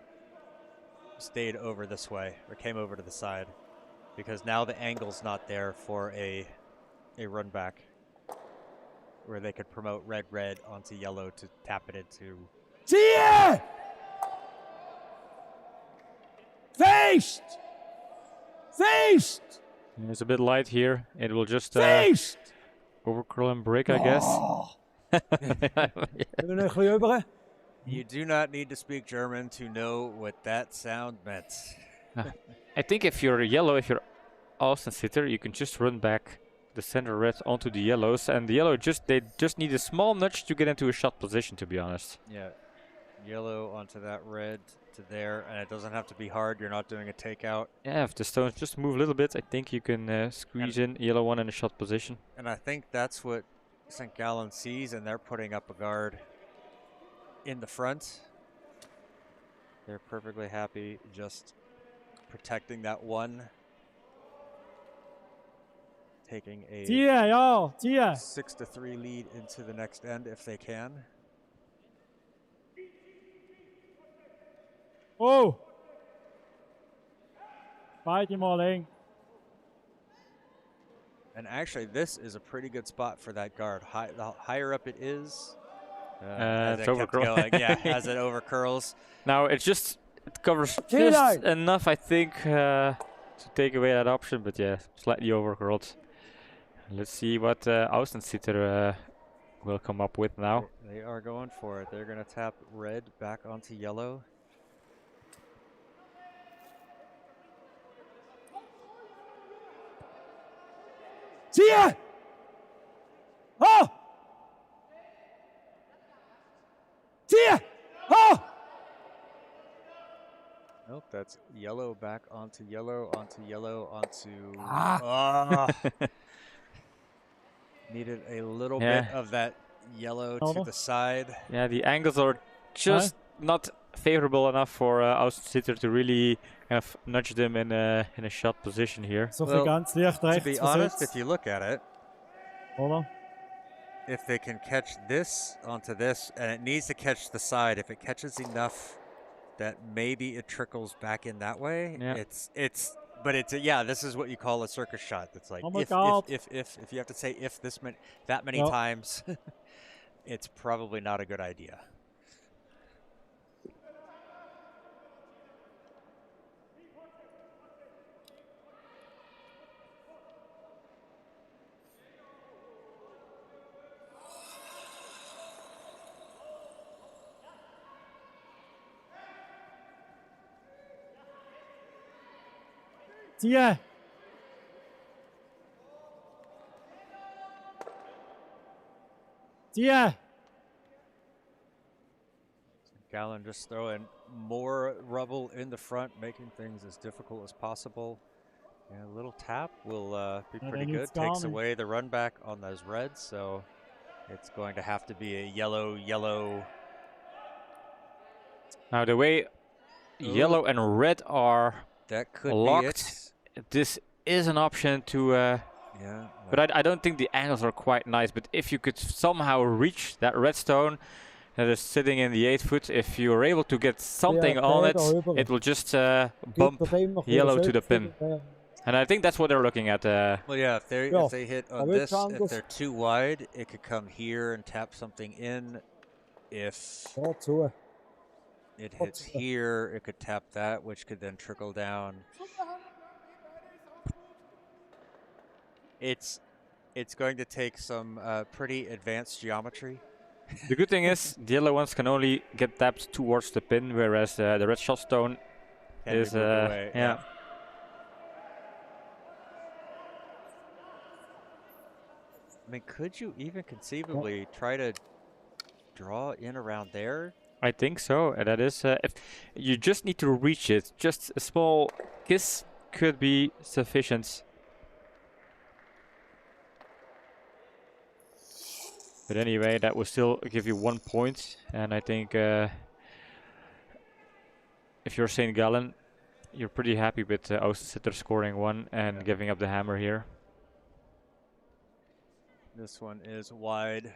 stayed over this way or came over to the side, because now the angle's not there for a run back where they could promote red onto yellow to tap it into. Tia! Feest! Feest! It's a bit light here. It will just Feest! overcurl and break, I guess. You do not need to speak German to know what that sound meant. I think if you're yellow, if you're Austensitter, you can just run back the center red onto the yellows, and the yellow they just need a small nudge to get into a shot position, to be honest. Yeah, yellow onto that red to there, and it doesn't have to be hard. You're not doing a takeout. Yeah, if the stones just move a little bit, I think you can squeeze in yellow one in a shot position. And I think that's what St. Gallen sees, and they're putting up a guard in the front. They're perfectly happy just protecting that one. Taking a Tia, ja, Tia. 6-3 lead into the next end if they can. Oh! Fight him all in. And actually, this is a pretty good spot for that guard. The higher up it is, as it's it kept overcurl. going, yeah, as it overcurls. Now it covers Tia! just enough, I think, to take away that option, but yeah, slightly overcurled. Let's see what Ausensitter will come up with now. They are going for it. They're going to tap red back onto yellow. Ziehe! Oh! Ziehe! Oh! Nope, that's yellow back onto yellow, onto yellow, onto... Needed a little bit of that yellow to the side. Yeah, the angles are just not favorable enough for Ausensitter to really kind of nudge them in a shot position here. So viel ganz leicht rechts to be honest, versetzt. if you look at it, Oder? if they can catch this onto this, and it needs to catch the side, if it catches enough that maybe it trickles back in that way, but it's yeah, this is what you call a circus shot. It's like if you have to say if that many times, it's probably not a good idea. Ziehe! Ziehe! Gallen just throwing more rubble in the front, making things as difficult as possible. Yeah, a little tap will be pretty good. Takes away the run back on those reds, so it's going to have to be a yellow. Now the way yellow and red are that could locked, be it. This is an option to... yeah. But I don't think the angles are quite nice, but if you could somehow reach that redstone that is sitting in the 8 foot, if you're able to get something on it, it will just bump yellow to the pin. And I think that's what they're looking at. Well, yeah, if they hit on this, if they're too wide, it could come here and tap something in. If it hits here, it could tap that, which could then trickle down. It's going to take some pretty advanced geometry. The good thing is the yellow ones can only get tapped towards the pin, whereas the red shot stone is away. Yeah. I mean, could you even conceivably try to draw in around there? I think so. And that is if you just need to reach it, just a small kiss could be sufficient. But anyway, that will still give you 1 point, and I think if you're St. Gallen, you're pretty happy with Ausensitter scoring 1 and giving up the hammer here. This one is wide.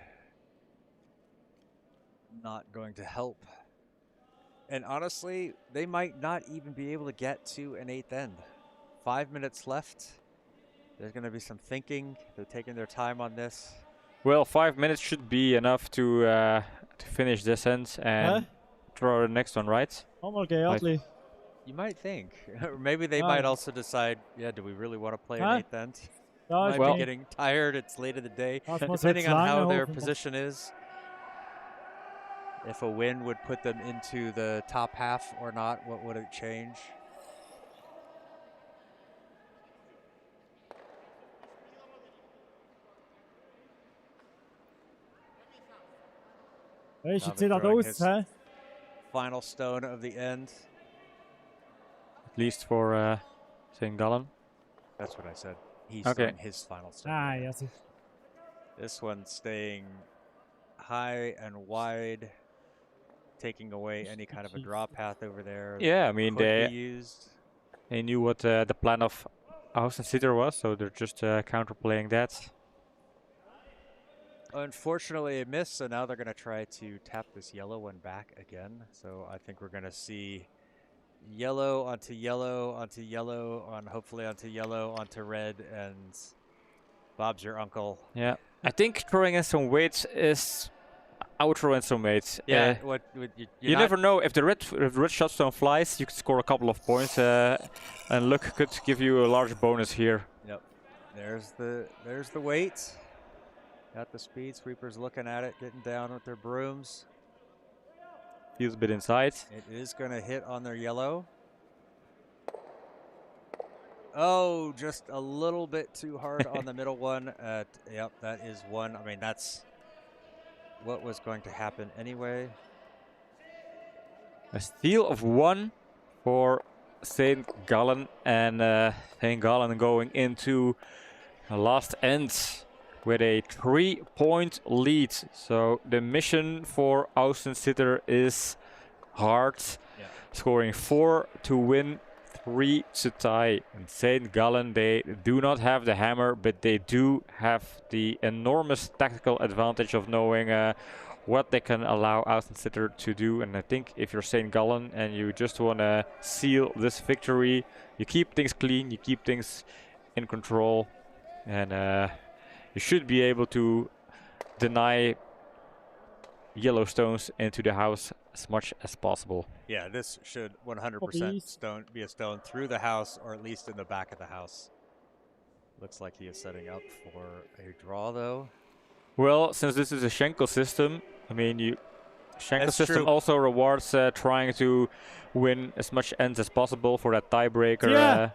Not going to help. And honestly, they might not even be able to get to an 8th end. 5 minutes left. There's going to be some thinking. They're taking their time on this. Well, 5 minutes should be enough to finish this end and draw the next one, right? You might think. Or maybe they might also decide, yeah, do we really want to play an 8th end? Might be getting tired. It's late in the day. Depending on how their position is. If a win would put them into the top half or not, what would it change? Final stone of the end. At least for St. Gallen. That's what I said. He's throwing his final stone. Yes. This one staying high and wide, taking away any kind of a draw path over there. Yeah, I mean they knew what the plan of Ausensitter was, so they're just counterplaying that. Unfortunately, a miss, so now they're going to try to tap this yellow one back again. So I think we're going to see yellow onto yellow onto yellow on hopefully onto yellow onto red, and Bob's your uncle. Yeah, I think throwing in some weights is outro and some mates. Yeah, You never know if the red shotstone flies, you could score a couple of points, and luck could give you a large bonus here. Yep. There's the weight. Got the speed. Sweepers looking at it, getting down with their brooms. Feels a bit inside. It is going to hit on their yellow. Oh, just a little bit too hard on the middle one. Yep, that is one. I mean, that's what was going to happen anyway. A steal of 1 for St. Gallen, and St. Gallen going into the last end with a 3-point lead. So the mission for Ausensitter is hard. Yeah. Scoring 4 to win, 3 to tie. And St. Gallen, they do not have the hammer, but they do have the enormous tactical advantage of knowing what they can allow Ausensitter to do. And I think if you're St. Gallen and you just want to seal this victory, you keep things clean, you keep things in control, and you should be able to deny yellow stones into the house as much as possible. Yeah, this should 100% be a stone through the house, or at least in the back of the house. Looks like he is setting up for a draw, though. Well, since this is a Schenkel system, I mean, Schenkel That's system true. also rewards trying to win as much ends as possible for that tiebreaker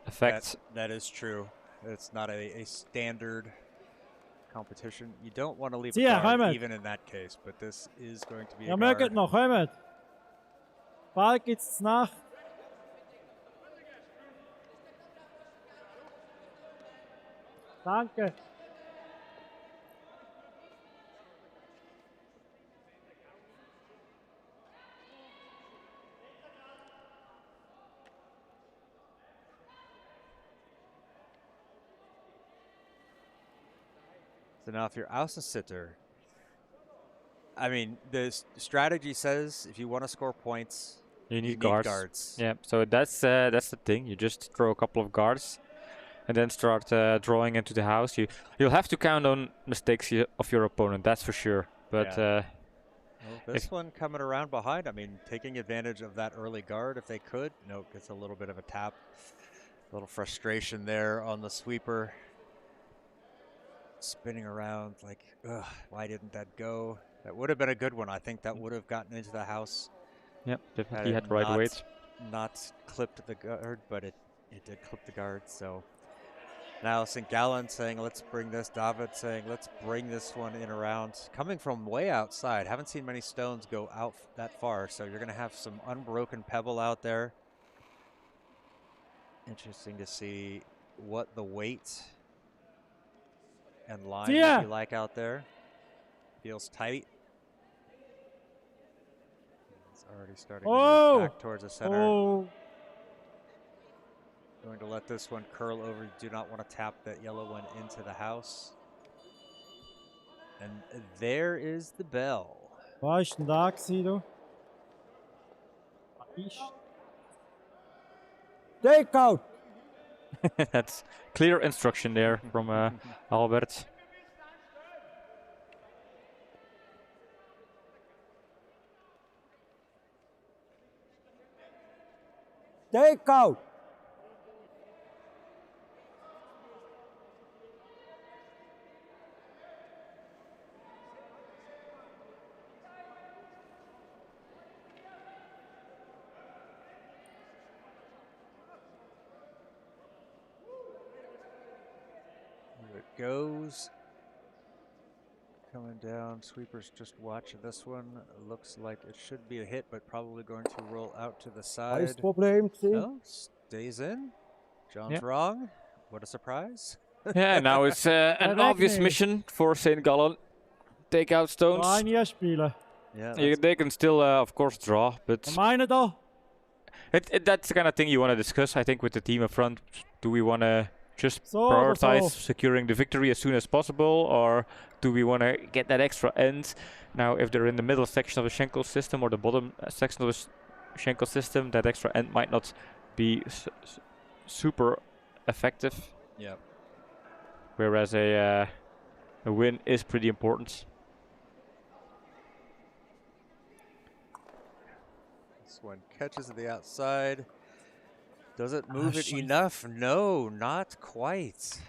effect. That is true. It's not a standard competition. You don't want to leave a guard even in that case, but this is going to be a mögt guard. noch, kommt. Ball gibt's nach. Danke. So now if you're Aussensitter, I mean, the strategy says if you want to score points, You need guards. guards. Yeah, so that's the thing. You just throw a couple of guards and then start drawing into the house. You'll have to count on mistakes of your opponent, that's for sure. But well, this one coming around behind, I mean, taking advantage of that early guard if they could. No, gets a little bit of a tap. A little frustration there on the sweeper. Spinning around like, ugh, why didn't that go? That would have been a good one. I think that would have gotten into the house. Yep, definitely had the right weight. Not clipped the guard, but it did clip the guard. So now St. Gallen saying, let's bring this. David saying, let's bring this one in around. Coming from way outside. Haven't seen many stones go out that far. So you're going to have some unbroken pebble out there. Interesting to see what the weight and line would be like out there. Feels tight. It's already starting to move back towards the center. Going to let this one curl over. You do not want to tap that yellow one into the house. And there is the bell. Was ist denn da gewesen, du? Take out! That's clear instruction there from Albert. Take out! Here it goes. Coming down. Sweepers just watch this one. Looks like it should be a hit, but probably going to roll out to the side. Nice Problem, No, stays in. John's wrong. What a surprise. Yeah, now it's an obvious mission for St. Gallen. Take out stones. Ein hier spielen. Yeah, They can still, of course, draw, but Meine da. that's the kind of thing you want to discuss, I think, with the team up front. Do we want to just So or prioritize so. securing the victory as soon as possible, or do we want to get that extra end? Now, if they're in the middle section of the Schenkel system or the bottom section of the Schenkel system, that extra end might not be super effective. yeah. Whereas a win is pretty important. This one catches at the outside. Does it move it Scheiße. enough? No, not quite.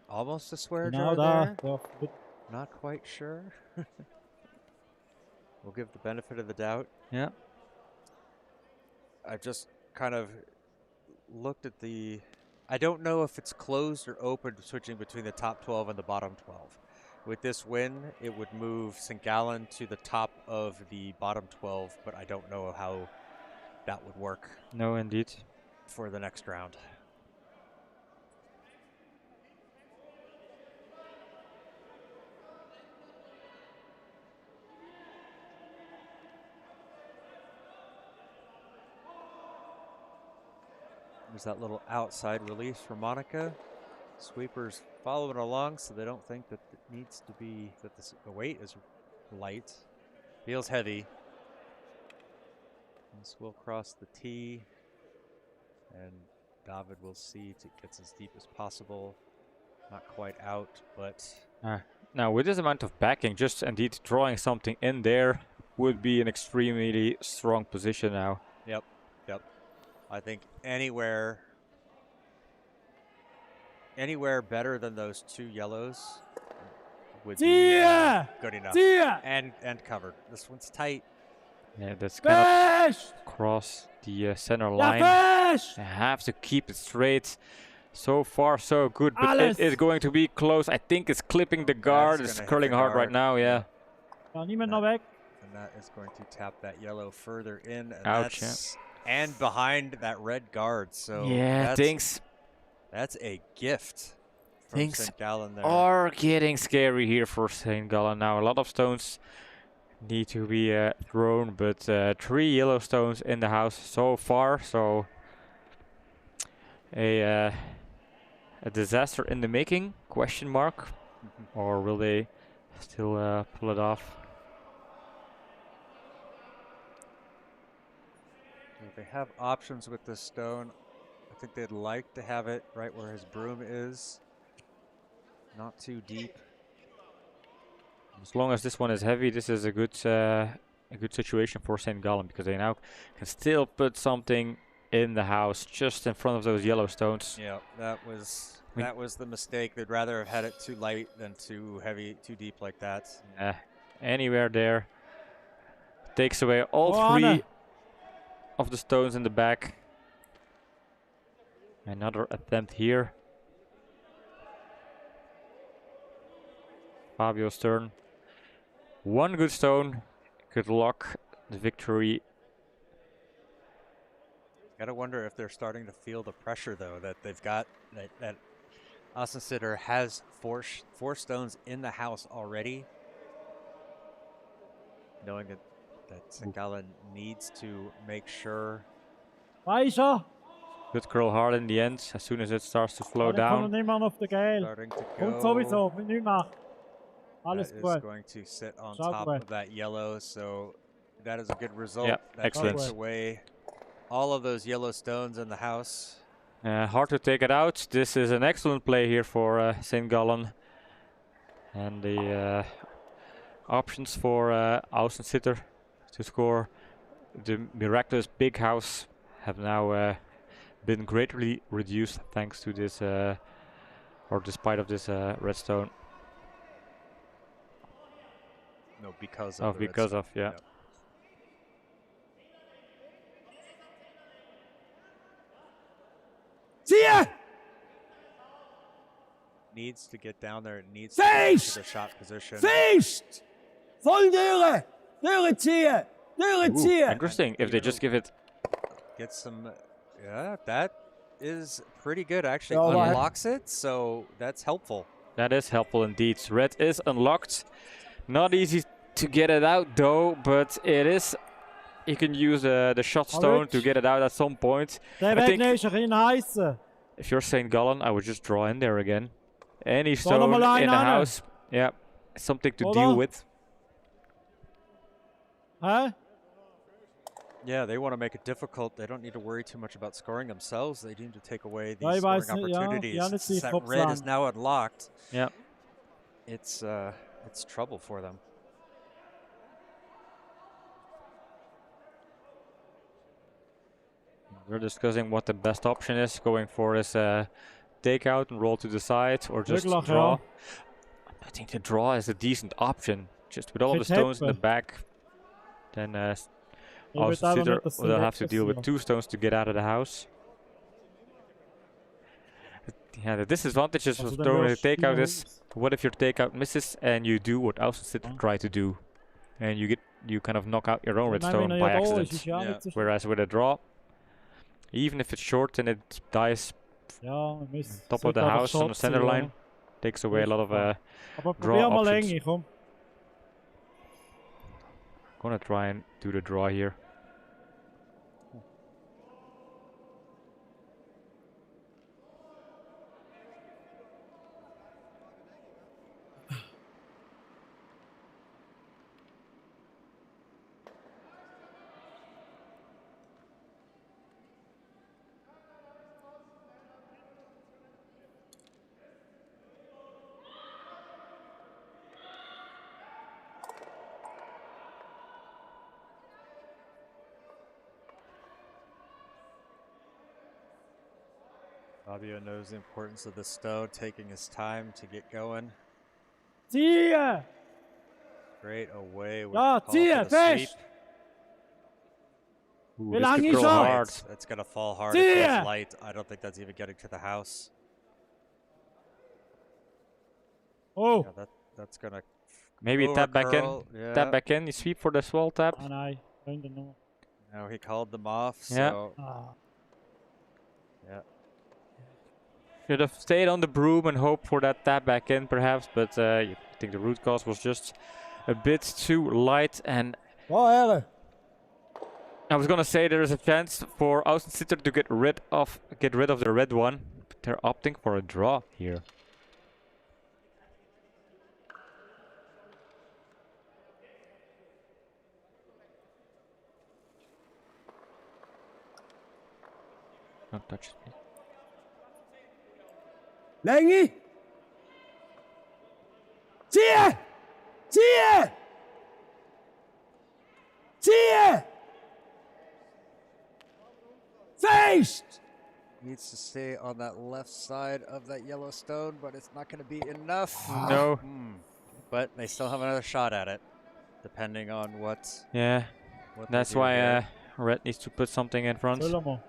Almost a square Genau draw da. there. Der wird Not quite sure. We'll give the benefit of the doubt. Yeah. I've just kind of looked at the... I don't know if it's closed or open, switching between the top 12 and the bottom 12. With this win, it would move St. Gallen to the top of the bottom 12, but I don't know how that would work No, indeed. for the next round. There's that little outside release for Monica. Sweepers following along so they don't think that it needs to be, that the weight is light. Feels heavy. This will cross the tee. And David will see it gets as deep as possible. Not quite out, but... Now, with this amount of backing, just indeed drawing something in there would be an extremely strong position now. Yep, yep. I think anywhere better than those 2 yellows would be good enough. And covered. This one's tight. Yeah, that's kind Fish! of cross the center Ja, line. fish! I have to keep it straight. So far, so good, but Alles. it is going to be close. I think it's clipping the guard. It's gonna hit curling the hard right guard. now, yeah. Ja, niemand noch weg. And that is going to tap that yellow further in. And Ouch, that's, and behind that red guard. So Yeah, that's, things that's a gift from Things St. Gallen there. are getting scary here for St. Gallen now. A lot of stones need to be thrown, but 3 yellow stones in the house so far. So a disaster in the making? Question mark. Or will they still pull it off? They have options with this stone. I think they'd like to have it right where his broom is. Not too deep. As long as this one is heavy, this is a good situation for St. Gallen, because they now can still put something in the house just in front of those yellow stones. Yeah, that was the mistake. They'd rather have had it too light than too heavy, too deep like that. Anywhere there takes away all Oh, 3 Anna. of the stones in the back. Another attempt here. Fabio's turn. 1 good stone could lock the victory. Gotta wonder if they're starting to feel the pressure, though, that they've got, that Aussensitter has four stones in the house already. Knowing that St. Gallen needs to make sure. Weicher! Good curl hard in the end, as soon as it starts to slow Dann kommt down. er nicht mehr auf den Gel. Starting to Kommt go. sowieso, mit nichts machen. That Alles is gut. going to sit on Schau top gut. of that yellow, so that is a good result. Yeah, That excellent. takes away all of those yellow stones in the house. Hard to take it out. This is an excellent play here for St. Gallen. And the options for Aussensitter to score the miraculous big house have now been greatly reduced thanks to this, or despite of this redstone. No, because Oh, of the because redstone. of, yeah. Yep. Siehe! Needs to get down there. It needs to get into the shot position. Feest! Voll Döre! Döre ziehen! Döre Ooh, ziehen! interesting if they just give it. Get some. Yeah, that is pretty good. Actually, Yeah, right. unlocks it, so that's helpful. That is helpful indeed. Red is unlocked. Not easy to get it out though, but it is. You can use the shot stone to get it out at some point. Der I think- Wegner ist ein bisschen heißer. If you're St. Gallen, I would just draw in there again. Any Draw stone them a line in the on it. house. Yeah, something to Hold deal on. with. Hä? Yeah, they want to make it difficult. They don't need to worry too much about scoring themselves. They need to take away Ja, these ich scoring weiß nicht, ja, opportunities. die haben jetzt die Since that Kopf red is an. now unlocked. Yeah. It's trouble for them. We're discussing what the best option is. Going for is take out and roll to the side, or just Ruglag, draw. ja. I think the draw is a decent option. Just with all the Geen stones in the tippen. back, then Je weet even Aussensitter niet dat ze will have niks to deal with passieren. 2 stones to get out of the house. Yeah, the disadvantages Als of ze dan throwing wel a takeout spelen, is, what if your takeout misses and you do what Aussensitter Oh. tried to do, and you kind of knock out your own Mijn redstone mening by ja, is accident. ja Yeah. niet zo. Whereas with a draw, even if it's short and it dies Ja, mis. top of the house on the center line, takes away a lot of Maar draw probeer maar options. Lengi, kom. Gonna try and do the draw here. Fabio knows the importance of the stone, taking his time to get going. Zie je! Straight away with Ja, call zie for je, the sweep. vis! Ooh, Wie this lang could is curl dat? hard. It's gonna fall hard. Zie It je! feels light. I don't think that's even getting to the house. Oh! Yeah, that's gonna Maybe over tap back in. curl. Yeah. Tap back in. You sweep for the swell tap. Ah nee, geen de nummer. No, he called them off. Yeah. So Ah. Should have stayed on the broom and hope for that tap back in, perhaps. But I think the root cause was just a bit too light. And Ja, heren. I was gonna say there is a chance for Aussensitter to get rid of the red one. But they're opting for a draw here. Don't touch it. Lengi! Zie je! Zie je! Zie je! Feest! needs to stay on that left side of that yellow stone, but it's not going to be enough. No. But they still have another shot at it, depending on what. Yeah. what they That's do why here. red needs to put something in front. Solomon.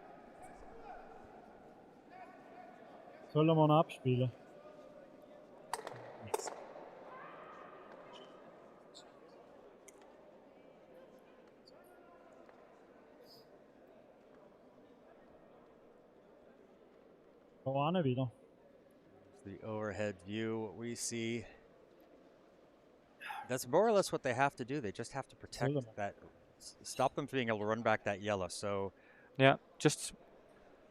Solomon abspielen. Kom aan wieder. The overhead view, what we see. That's more or less what they have to do. They just have to protect Solomon. that, stop them from being able to run back that yellow. So Yeah, just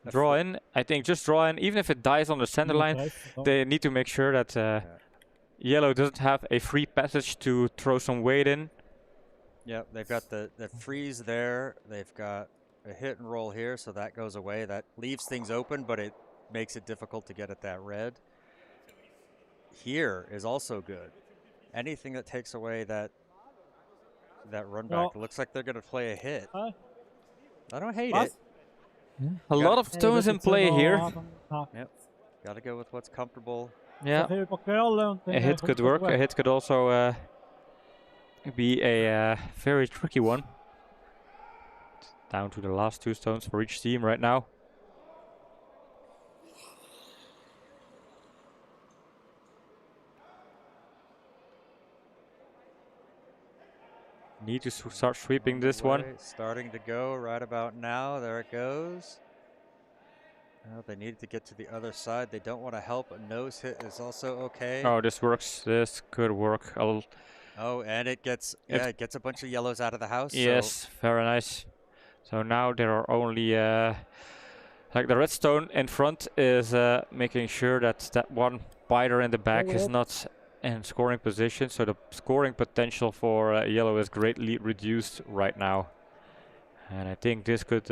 a draw fl- in. I think just draw in. Even if it dies on the center line, they need to make sure that yellow doesn't have a free passage to throw some weight in. Yeah, they've got the freeze there. They've got a hit and roll here, so that goes away. That leaves things open, but it makes it difficult to get at that red. Here is also good. Anything that takes away that run back. It looks like they're going to play a hit. Huh? I don't hate What? it. A lot of stones in play here. Yep. Got to go with what's comfortable. Yeah, a hit could work. A hit could also be a very tricky one. Down to the last two stones for each team right now. Need to start sweeping this one. Starting to go right about now. There it goes. Well, they needed to get to the other side. They don't want to help. A nose hit is also okay. Oh, this works. This could work. Oh, and it gets it gets a bunch of yellows out of the house. Yes, very nice. So now there are only like the redstone in front is making sure that that one biter in the back is not in scoring position. So the scoring potential for yellow is greatly reduced right now. And I think this could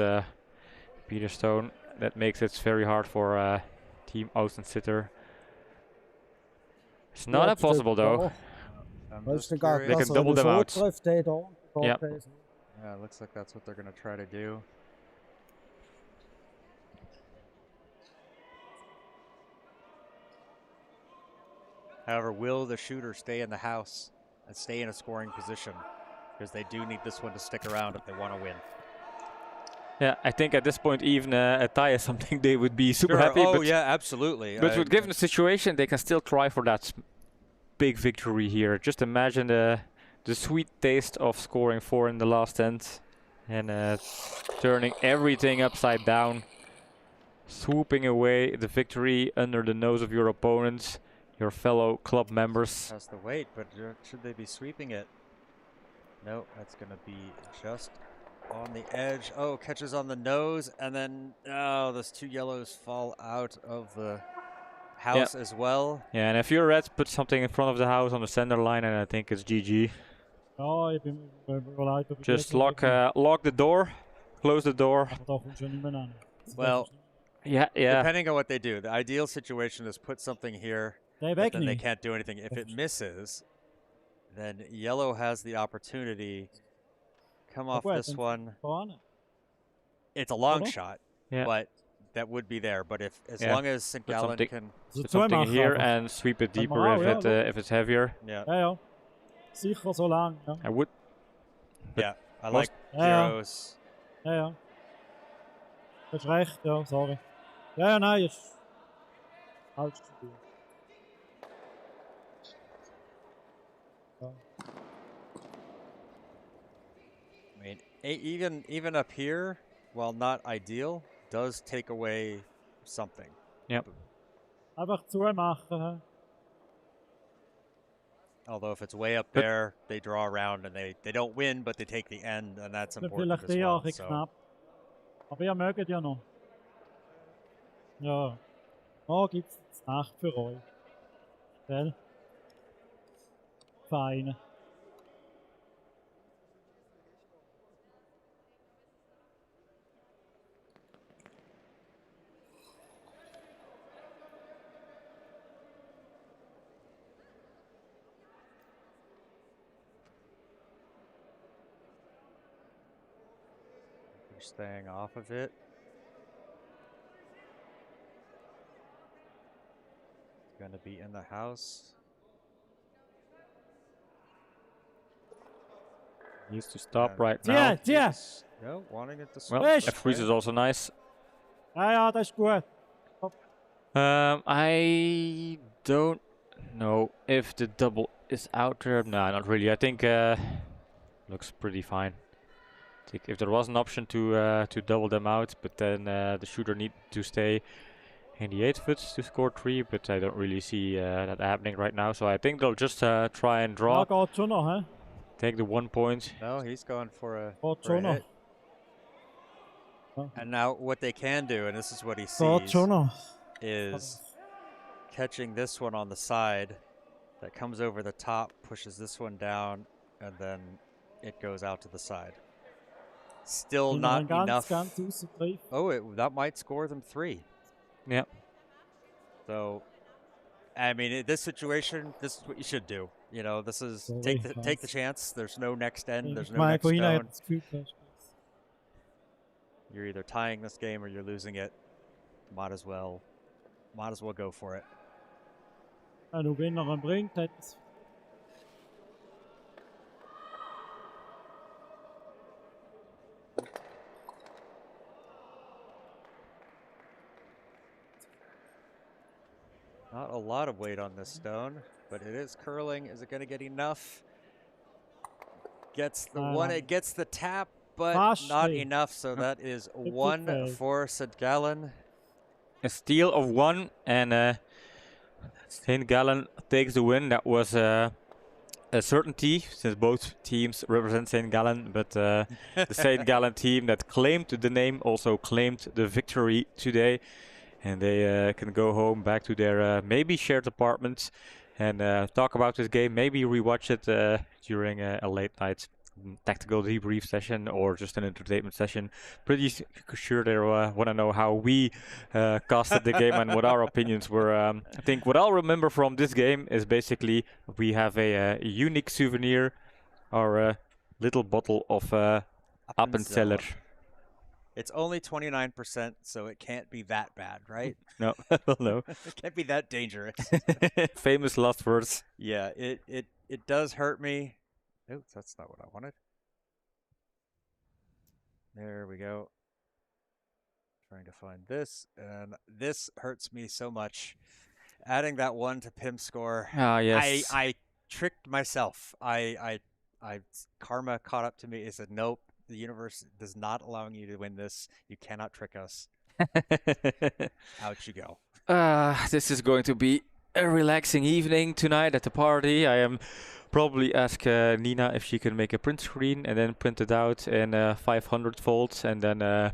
be the stone that makes it very hard for Team Aussensitter. It's not impossible though. They can double them out. Yeah. Yeah, it looks like that's what they're going to try to do. However, will the shooter stay in the house and stay in a scoring position? Because they do need this one to stick around if they want to win. Yeah, I think at this point even a tie is something they would be super Sure. happy. Oh, but yeah, absolutely. but with given the situation, they can still try for that big victory here. Just imagine the sweet taste of scoring 4 in the last end and turning everything upside down, swooping away the victory under the nose of your opponents, your fellow club members. Has to wait, but should they be sweeping it? No, that's going to be just on the edge. Oh, catches on the nose, and then those 2 yellows fall out of the house as well. Yeah, and if you're red, put something in front of the house on the center line, and I think it's GG. Ja, ich bin überlegt, ob ich Just jetzt lock the door, close the door. Aber da kommst du ja nicht mehr hin. Well, Yeah. depending on what they do, the ideal situation is put something here, Der but then they wegnehmen. can't do anything. If it misses, then yellow has the opportunity. Come off gut, this dann one. voran. It's a long Oder? shot, Yeah. but that would be there. But as Yeah. long as St. Put Gallen something- can, Also Put something zumachen here einfach. and sweep it Kann man deeper auch, if ja, if it's heavier. yeah, Ja, ja. Sicher so lang. Ja, I would. yeah, I most- like Ja. Giro's. ja. Ja. Du hast recht, ja, sorry. Ja, ja, nein, ist falsch gespielt. Ja. I mean, even up here, while not ideal, does take away something. Einfach zumachen. Hä? Although if it's way up But- there, they draw around and they don't win, but they take the end, and that's Dann important vielleicht as eher well. ein bisschen So. knapp. Aber ihr mögt ja noch. Ja. Da gibt es Nacht für euch. Gell? Feine. You're staying off of it. It's gonna be in the house. Needs to stop And right Yeah. now. Yeah. it's- No, wanting it to Well, switch. Fish. F-freeze is also nice. Ja, ja, das ist gut. I don't know if the double is out there. No, not really. I think looks pretty fine. I think if there was an option to double them out, but then the shooter need to stay in the 8 foot to score 3, but I don't really see that happening right now. So I think they'll just try and Da draw, geht schon noch, hä? take the 1 point. No, he's going for a, Geht for a schon noch. hit. And now what they can do, and this is what he Geht sees, schon noch. is catching this one on the side that comes over the top, pushes this one down, and then it goes out to the side. Still not enough. Ganz rausgreifen. Oh, that might score them 3. Yeah. So, I mean, in this situation, this is what you should do. You know, this is Sorry, take the chance. There's no next end. There's Ich no meine, next vorhin hat stone. das Gefühl gehabt. You're either tying this game or you're losing it. Might as well go for it. Ja, nur wenn er ihn bringt, hat es. Not a lot of weight on this stone, but it is curling. Is it going to get enough? Gets the one. It gets the tap, but not Fast. enough. So that is Good 1 play. for St. Gallen. A steal of 1, and St. Gallen takes the win. That was a certainty, since both teams represent St. Gallen, but the St. Gallen team that claimed the name also claimed the victory today, and they can go home back to their maybe shared apartments and talk about this game, maybe rewatch it during a late night tactical debrief session or just an entertainment session. Pretty sure they want to know how we casted the game and what our opinions were. I think what I'll remember from this game is basically we have a unique souvenir, our little bottle of Ausensitter. It's only 29%, so it can't be that bad, right? No, no. It can't be that dangerous. Famous last words. Yeah, it does hurt me. Oh, that's not what I wanted. There we go. Trying to find this, and this hurts me so much. Adding that 1 to Pim's score. Ah, yes. I tricked myself. I karma caught up to me. It said, nope, the universe does not allowing you to win this. You cannot trick us. Out you go. This is going to be a relaxing evening tonight at the party. I am probably ask Nina if she can make a print screen and then print it out in 500 volts and then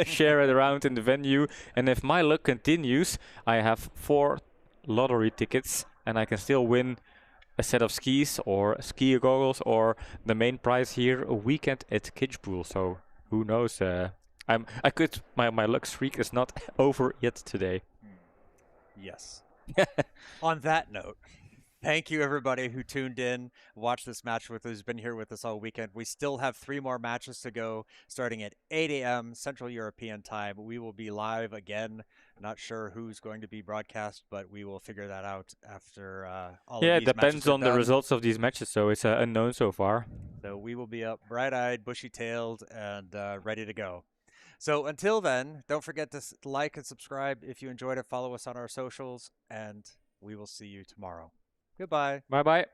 share it around in the venue. And if my luck continues, I have 4 lottery tickets and I can still win a set of skis or ski goggles or the main prize here, a weekend at Kitzbühel. So who knows? My luck streak is not over yet today. Yes. On that note, thank you everybody who tuned in, watched this match with us, who's been here with us all weekend. We still have 3 more matches to go, starting at 8 a.m. Central European time. We will be live again. Not sure who's going to be broadcast, but we will figure that out after all of these Yeah, matches it depends are on the done. results of these matches, so it's unknown so far. So we will be up bright-eyed, bushy-tailed, and ready to go. So until then, don't forget to like and subscribe if you enjoyed it. Follow us on our socials, and we will see you tomorrow. Goodbye. Bye-bye.